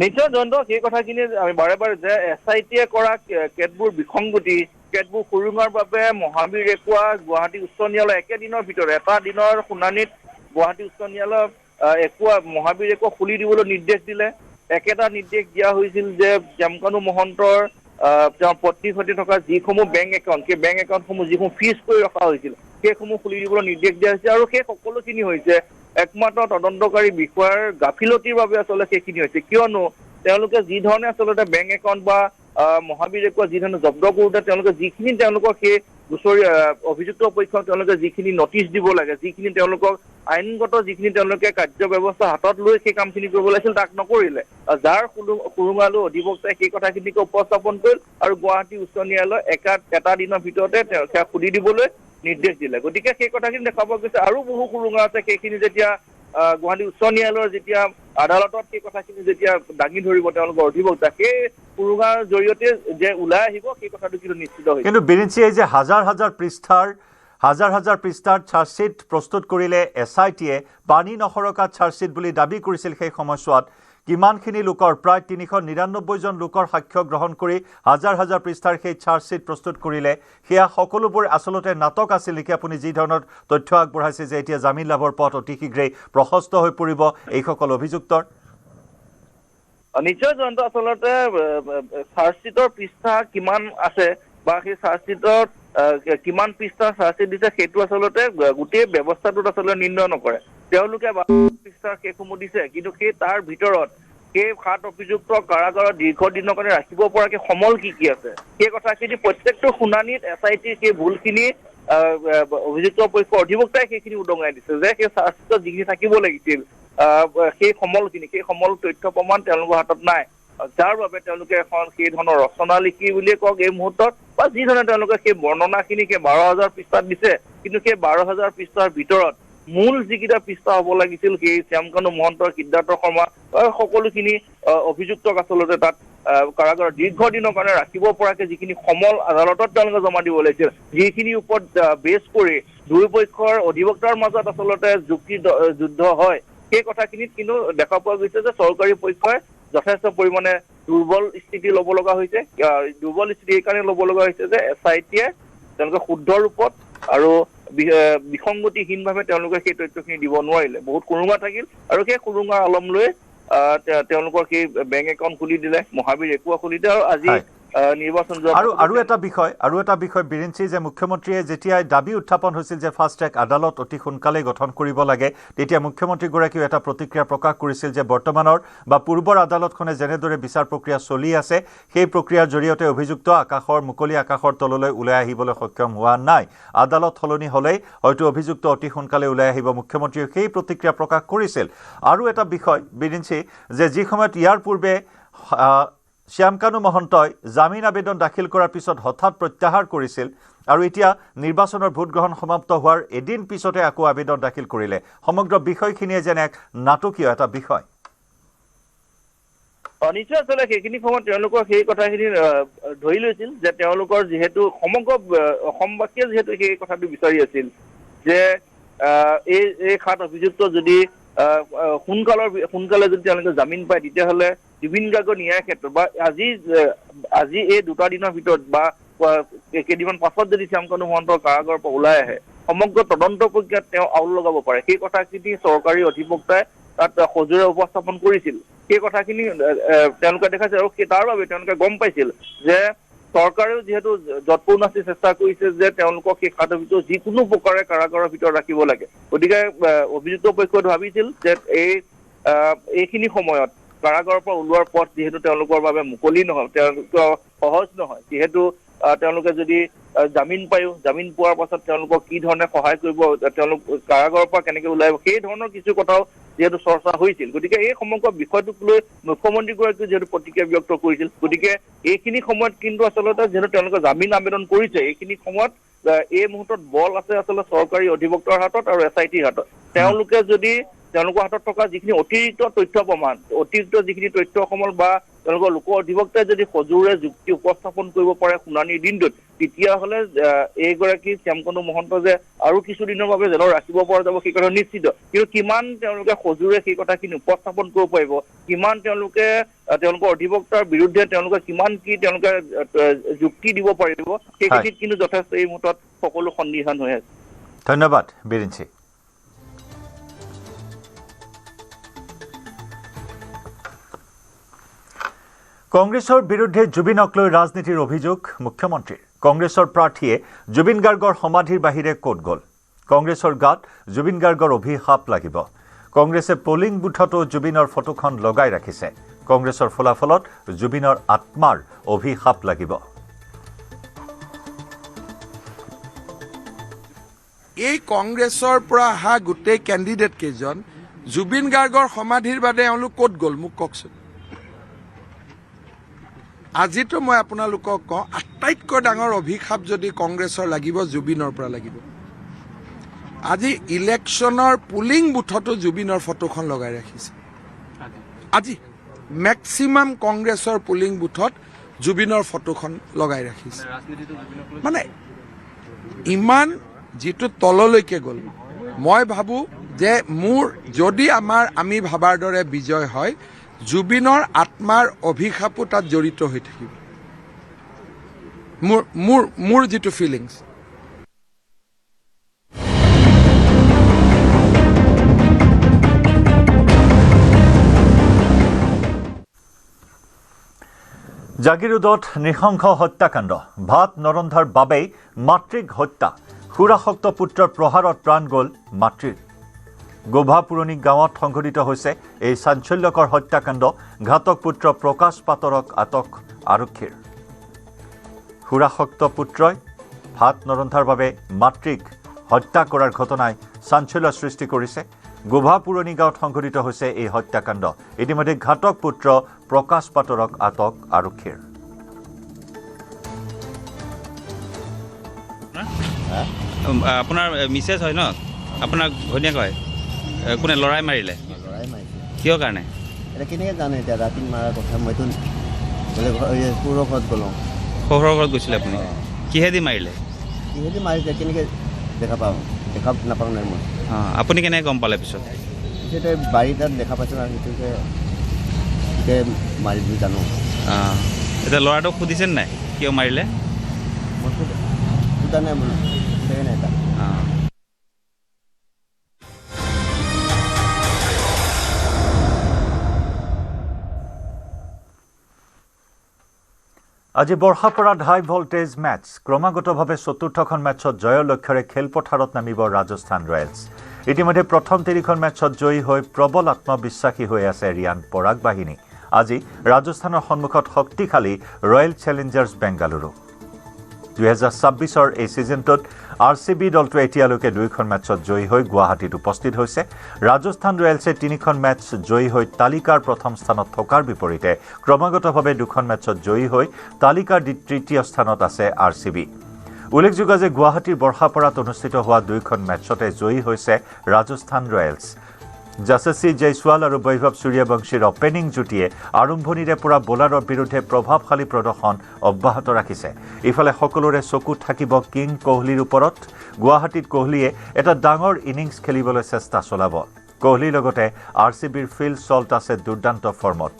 নিশ্চয় জয়ন্ত সেই কথাখিনি আমি বাৰে বাৰে যে SITয়ে কৰা কেতবোৰ বিসংগতি কেতবোৰ সুৰুঙাৰ বাবে মহাবীৰ ৰেকুৱা গুৱাহাটী উচ্চ ন্যায়ালয় একেদিনৰ ভিতৰত এটা দিনৰ শুনানিত গুৱাহাটী উচ্চ ন্যায়ালয় মহাবীৰ ৰেকুৱা খুলি দিবলৈ নিৰ্দেশ দিলে একেটা নিৰ্দেশ দিয়া হৈছিল যে শ্যাম কানু মহন্তৰ তেওঁৰ পত্নীৰ সৈতে থকা যিসমূহ বেংক একাউণ্ট সেই বেংক একাউণ্টসমূহ যিসমূহ ফ্ৰিজ কৰি ৰখা হৈছিল সেইসমূহ খুলি দিবলৈ নিৰ্দেশ দিয়া হৈছে আৰু সেই সকলোখিনি হৈছে একমাত্ৰ তদন্তকাৰী বিষয়াৰ গাফিলতিৰ বাবে আচলতে সেইখিনি হৈছে কিয়নো তেওঁলোকে যি ধৰণে আচলতে বেংক একাউণ্ট বা মহাবীৰ ৰেকুৱা যি ধৰণে জব্দ কৰোঁতে তেওঁলোকে যিখিনি তেওঁলোকক সেই গোচৰী অভিযুক্ত পক্ষক তেওঁলোকে যিখিনি নটিচ দিব লাগে যিখিনি তেওঁলোকক আইনগত যিখিনি তেওঁলোকে কাৰ্য ব্যৱস্থা হাতত লৈ সেই কামখিনি কৰিব লাগিছিল তাক নকৰিলে যাৰ সুৰুঙালো অধিবক্তাই সেই কথাখিনিকে উপস্থাপন কৰিল আৰু গুৱাহাটী উচ্চ ন্যায়ালয় এটা দিনৰ ভিতৰতে সেয়া খুলি দিবলৈ নিৰ্দেশ দিলে গতিকে সেই কথাখিনি দেখা পোৱা গৈছে আৰু বহু সুৰুঙা আছে সেইখিনি যেতিয়া গুৱাহাটী উচ্চ ন্যায়ালয়ৰ যেতিয়া আদালতত সেই কথাখিনি যেতিয়া দাঙি ধৰিব তেওঁলোকৰ অধিবক্তা সেই সুৰুঙাৰ জৰিয়তে যে ওলাই আহিব সেই কথাটো কিন্তু নিশ্চিত হৈছে কিন্তু বিৰিঞ্চি এই যে হাজাৰ হাজাৰ পৃষ্ঠাৰ চাৰ্জশ্বিট প্ৰস্তুত কৰিলে SITয়ে পানী নসৰকা চাৰ্জশ্বিট বুলি দাবী কৰিছিল সেই সময়ছোৱাত কিমানখিনি লোকৰ প্ৰায় 399 জন লোকৰ সাক্ষ্য গ্ৰহণ কৰি হাজাৰ হাজাৰ পৃষ্ঠাৰ সেই চাৰ্জশ্বিট প্ৰস্তুত কৰিলে সেয়া সকলোবোৰ আচলতে নাটক আছিল নেকি আপুনি যি ধৰণৰ তথ্য আগবঢ়াইছে যে এতিয়া জামিন লাভৰ পথ অতি শীঘ্ৰেই প্ৰশস্ত হৈ পৰিব এইসকল অভিযুক্তৰ নিশ্চয় জয়ন্ত আচলতে চাৰ্জশ্বিটৰ পৃষ্ঠা কিমান আছে বা সেই চাৰ্জশ্বিটত কিমান পৃষ্ঠা চাৰ্জশ্বিট দিছে সেইটো আচলতে গোটেই ব্যৱস্থাটোত আচলতে নিৰ্ণয় নকৰে তেওঁলোকে 12 পৃষ্ঠাৰ সেইসমূহ দিছে, কিন্তু সেই তাৰ ভিতৰত সেই 7 অভিযুক্ত কাৰাগাৰত দীৰ্ঘদিনৰ কাৰণে ৰাখিব পৰাকৈ সমল কি আছে সেই কথাখিনি প্ৰত্যেকটো শুনানিত SIT সেই ভুলখিনি অভিযুক্ত পক্ষৰ অধিবক্তাই সেইখিনি উদঙাই দিছে যে সেই চাৰ্জশ্বিটত যিখিনি থাকিব লাগিছিল সেই সমল তথ্য প্ৰমাণ তেওঁলোকৰ হাতত নাই, যাৰ বাবে তেওঁলোকে এখন সেই ধৰণৰ ৰচনা লিখি বুলিয়ে কওক এই মুহূৰ্তত বা যি ধৰণে তেওঁলোকে সেই বৰ্ণনাখিনি সেই 12,000 পৃষ্ঠাত দিছে, কিন্তু সেই 12,000 পৃষ্ঠাৰ ভিতৰত মূল যিকেইটা পৃষ্ঠা হ'ব লাগিছিল সেই শ্যামকানু মহন্ত, সিদ্ধাৰ্থ শৰ্মা সকলোখিনি অভিযুক্তক আচলতে তাত কাৰাগাৰত দীৰ্ঘদিনৰ কাৰণে ৰাখিব পৰাকৈ যিখিনি সমল আদালতত তেওঁলোকে জমা দিব লাগিছিল, যিখিনিৰ ওপৰত বেছ কৰি দুয়োপক্ষৰ অধিবক্তাৰ মাজত আচলতে যুদ্ধ হয়, সেই কথাখিনিত কিন্তু দেখা পোৱা গৈছে যে চৰকাৰী পক্ষই যথেষ্ট পৰিমাণে দুৰ্বল স্থিতি ল'ব লগা হৈছে। দুৰ্বল স্থিতি এইকাৰণে ল'ব লগা হৈছে যে SIT-য়ে তেওঁলোকে শুদ্ধ ৰূপত আৰু বিসংগতিহীনভাৱে তেওঁলোকে সেই তথ্যখিনি দিব নোৱাৰিলে, বহুত কুৰুঙা থাকিল আৰু সেই কুৰুঙাৰ আলম লৈ তেওঁলোকৰ সেই বেংক একাউণ্ট খুলি দিলে, মহাবীৰ একুৱা খুলি দিলে আৰু আজি নিৰ্বাচন আৰু এটা বিষয় বিৰিঞ্চি যে মুখ্যমন্ত্ৰীয়ে যেতিয়াই দাবী উত্থাপন হৈছিল যে ফাষ্ট ট্ৰেক আদালত অতি সোনকালে গঠন কৰিব লাগে, তেতিয়া মুখ্যমন্ত্ৰীগৰাকীও এটা প্ৰতিক্ৰিয়া প্ৰকাশ কৰিছিল যে বৰ্তমানৰ বা পূৰ্বৰ আদালতখনে যেনেদৰে বিচাৰ প্ৰক্ৰিয়া চলি আছে সেই প্ৰক্ৰিয়াৰ জৰিয়তে অভিযুক্ত মুকলি আকাশৰ তললৈ ওলাই আহিবলৈ সক্ষম হোৱা নাই, আদালত সলনি হ'লেই হয়তো অভিযুক্ত অতি সোনকালে ওলাই আহিব, মুখ্যমন্ত্ৰীয়ে সেই প্ৰতিক্ৰিয়া প্ৰকাশ কৰিছিল। আৰু এটা বিষয় বিৰিঞ্চি যে যি সময়ত ইয়াৰ পূৰ্বে শ্যামকানু মহন্তই জামিন আবেদন দাখিল কৰাৰ পিছত হঠাৎ প্ৰত্যাহাৰ কৰিছিল আৰু এতিয়া নিৰ্বাচনৰ ভোটগ্ৰহণ সমাপ্ত হোৱাৰ এদিন পিছতে আকৌ আবেদন দাখিল কৰিলে, সমগ্ৰ বিষয়খিনিয়ে যেন এক নাটকীয় এটা বিষয়। নিশ্চয় আচলতে সেইখিনি সময়ত তেওঁলোকৰ সেই কথাখিনি ধৰি লৈছিল যে তেওঁলোকৰ যিহেতু সমগ্ৰ অসমবাসীয়ে যিহেতু সেই কথাটো বিচাৰি আছিল যে এই 7 অভিযুক্ত যদি সোনকালে যদি তেওঁলোকে জামিন পায় তেতিয়াহ'লে জুবিন গাৰ্গৰ ন্যায় ক্ষেত্ৰত বা আজি এই 2 দিনৰ ভিতৰত বা কেইদিনমান পাছত যদি শ্যামকানু মহন্তৰ কাৰাগাৰৰ পৰা ওলাই আহে সমগ্ৰ তদন্ত প্ৰক্ৰিয়াত তেওঁ আউল লগাব পাৰে, সেই কথাখিনি চৰকাৰী অধিবক্তাই তাত সজোৰে উপস্থাপন কৰিছিল। সেই কথাখিনি তেওঁলোকে দেখাইছে আৰু তাৰ বাবে তেওঁলোকে গম পাইছিল যে চৰকাৰেও যিহেতু যৎপৰোনাস্তি চেষ্টা কৰিছে যে তেওঁলোকক সেই 7 অভিযুক্ত যিকোনো প্ৰকাৰে কাৰাগাৰৰ ভিতৰত ৰাখিব লাগে, গতিকে অভিযুক্ত পক্ষই ভাবিছিল যে এইখিনি সময়ত কাৰাগাৰৰ পৰা ওলোৱাৰ পথ যিহেতু তেওঁলোকৰ বাবে মুকলি নহয়, তেওঁলোকৰ সহজ নহয়, যিহেতু তেওঁলোকে যদি জামিন পোৱাৰ পাছত তেওঁলোকক কি ধৰণে সহায় কৰিব, তেওঁলোক কাৰাগাৰৰ পৰা কেনেকৈ ওলাই আহিব, সেই ধৰণৰ কিছু কথাও যিহেতু চৰ্চা হৈছিল, গতিকে এই সমগ্ৰ বিষয়টোক লৈ মুখ্যমন্ত্ৰীগৰাকীয়ে যিহেতু প্ৰতিক্ৰিয়া ব্যক্ত কৰিছিল, গতিকে এইখিনি সময়ত কিন্তু আচলতে যিহেতু তেওঁলোকে জামিন আবেদন কৰিছে এইখিনি সময়ত এই মুহূৰ্তত বল আছে আচলতে চৰকাৰী অধিবক্তাৰ হাতত আৰু SIT-ৰ হাতত। তেওঁলোকে যদি তেওঁলোকৰ হাতত থকা যিখিনি অতিৰিক্ত তথ্য প্ৰমাণ, অতিৰিক্ত যিখিনি তথ্য সমল বা তেওঁলোকৰ লোক অধিবক্তাই যদি সজোৰে যুক্তি উপস্থাপন কৰিব পাৰে শুনানিৰ দিনটোত, তেতিয়াহ'লে এইগৰাকী শ্যামকানু মহন্ত যে আৰু কিছুদিনৰ বাবে জেলত ৰাখিব পৰা যাব সেই কথা নিশ্চিত, কিন্তু কিমান তেওঁলোকে সজোৰে সেই কথাখিনি উপস্থাপন কৰিব পাৰিব, কিমান তেওঁলোকৰ অধিবক্তাৰ বিৰুদ্ধে তেওঁলোকে কিমান কি তেওঁলোকে যুক্তি দিব পাৰিব, সেইখিনিত কিন্তু যথেষ্ট এই মুহূৰ্তত সকলো সন্দিহান হৈ আছে। ধন্যবাদ বিৰিঞ্চি। কংগ্ৰেছৰ বিৰুদ্ধে জুবিনক লৈ ৰাজনীতিৰ অভিযোগ মুখ্যমন্ত্ৰীৰ, কংগ্ৰেছৰ প্ৰাৰ্থীয়ে জুবিন গাৰ্গৰ সমাধিৰ বাহিৰে ক'ত গ'ল, কংগ্ৰেছৰ গাত জুবিন গাৰ্গৰ অভিশাপ লাগিব, কংগ্ৰেছে পলিং বুথতো জুবিনৰ ফটোখন লগাই ৰাখিছে, কংগ্ৰেছৰ ফলাফলত জুবিনৰ আত্মাৰ অভিশাপ লাগিব। এই কংগ্ৰেছৰ পৰা অহা গোটেই কেণ্ডিডেট কেইজন জুবিন গাৰ্গৰ সমাধিৰ বাদে এওঁলোক ক'ত গ'ল মোক কওকচোন। আজিতো মই আপোনালোকক কওঁ আটাইতকৈ ডাঙৰ অভিশাপ যদি কংগ্ৰেছৰ লাগিব জুবিনৰ পৰা লাগিব। আজি ইলেকশ্যনৰ পুলিং বুথতো জুবিনৰ ফটোখন লগাই ৰাখিছে, আজি মেক্সিমাম কংগ্ৰেছৰ পুলিং বুথত জুবিনৰ ফটোখন লগাই ৰাখিছে, মানে ইমান যিটো তললৈকে গ'ল। মই ভাবোঁ যে যদি আমি ভাবাৰ দৰে বিজয় হয় জুবিনৰ আত্মাৰ অভিশাপো তাত জড়িত হৈ থাকিব, মোৰ যিটো ফিলিংছ। জাগিৰোডত নৃশংস হত্যাকাণ্ড, ভাত নৰন্ধাৰ বাবেই মাতৃক হত্যা, সুৰাসক্ত পুত্ৰৰ প্ৰহাৰত প্ৰাণ গ'ল মাতৃৰ। গোভা পুৰণি গাঁৱত সংঘটিত হৈছে এই চাঞ্চল্যকৰ হত্যাকাণ্ড। ঘাতক পুত্ৰ প্ৰকাশ পাটৰক আটক আৰক্ষীৰ। সুৰাসক্ত পুত্ৰই ভাত নৰন্ধাৰ বাবে মাতৃক হত্যা কৰাৰ ঘটনাই চাঞ্চল্য সৃষ্টি কৰিছে। গোভা পুৰণি গাঁৱত সংঘটিত হৈছে এই হত্যাকাণ্ড। ইতিমধ্যে ঘাতক পুত্ৰ প্ৰকাশ পাটৰক আটক আৰক্ষীৰ। আপোনাৰ মিছেছ হয় ন? আপোনাৰ ঘৈণীয়েক হয়? কোনে লৰাই মাৰিলে? লৰাই মাৰিছে। কিহৰ কাৰণে? এতিয়া কেনেকৈ জানে এতিয়া ৰাতি মাৰাৰ কথা? মইতো বোলে পৌৰ ঘৰত গ'লোঁ। শহুৰৰ ঘৰত গৈছিলে আপুনি? কিহেদি মাৰিলে? কিহেদি মাৰিছে কেনেকৈ দেখা নাপাওঁ নাই মই। অঁ, আপুনি কেনেকৈ গম পালে পিছত? পিছতে বাৰী তাত দেখা পাইছোঁ আৰু সেইটোকে মাৰি বুলি জানো। অঁ, এতিয়া ল'ৰাটোক সুধিছেনে নাই কিয় মাৰিলে? মই সোধা নাই বোলো, সোধাই নাই তাক। অঁ। আজি বৰ্ষাপাৰাত হাই ভল্টেজ মেচ। ক্ৰমাগতভাৱে চতুৰ্থখন মেচত জয়ৰ লক্ষ্যৰে খেলপথাৰত নামিব ৰাজস্থান ৰয়েলছ। ইতিমধ্যে প্ৰথম তিনিখন মেচত জয়ী হৈ প্ৰবল আত্মবিশ্বাসী হৈ আছে ৰিয়ান পৰাগ বাহিনী। আজি ৰাজস্থানৰ সন্মুখত শক্তিশালী ৰয়েল চেলেঞ্জাৰ্ছ বেংগালুৰু। 2026 এই ছিজনটোত RCB দলটোৱে এতিয়ালৈকে 2খন মেচত জয়ী হৈ গুৱাহাটীত উপস্থিত হৈছে। ৰাজস্থান ৰয়েলছে 3খন মেচ জয়ী হৈ তালিকাৰ প্ৰথম স্থানত থকাৰ বিপৰীতে ক্ৰমাগতভাৱে 2খন মেচত জয়ী হৈ তালিকাৰ তৃতীয় স্থানত আছে RCB। উল্লেখযোগ্য যে গুৱাহাটীৰ বৰ্ষাপাৰাত অনুষ্ঠিত হোৱা 2খন মেচতে জয়ী হৈছে ৰাজস্থান ৰয়েলছ। যশস্বী জয়ছোৱাল আৰু বৈভৱ সূৰ্যবংশীৰ অপেনিং যুটিয়ে আৰম্ভণিৰে পৰা বলাৰৰ বিৰুদ্ধে প্ৰভাৱশালী প্ৰদৰ্শন অব্যাহত ৰাখিছে। ইফালে সকলোৰে চকু থাকিব কিং কোহলিৰ ওপৰত। গুৱাহাটীত কোহলিয়ে এটা ডাঙৰ ইনিংছ খেলিবলৈ চেষ্টা চলাব। কোহলিৰ লগতে RCBৰ ফিল চল্ট আছে দুৰ্দান্ত ফৰ্মত।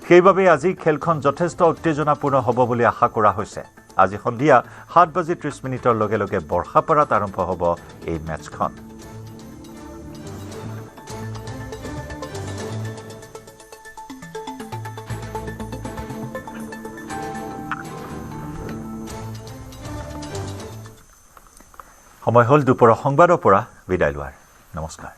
সেইবাবে আজি খেলখন যথেষ্ট উত্তেজনাপূৰ্ণ হ'ব বুলি আশা কৰা হৈছে। আজি সন্ধিয়া 7:30 লগে লগে বৰ্ষাপাৰাত আৰম্ভ হ'ব এই মেচখন। সময় হ'ল দুপৰৰ সংবাদৰ পৰা বিদায় লোৱাৰ। নমস্কাৰ।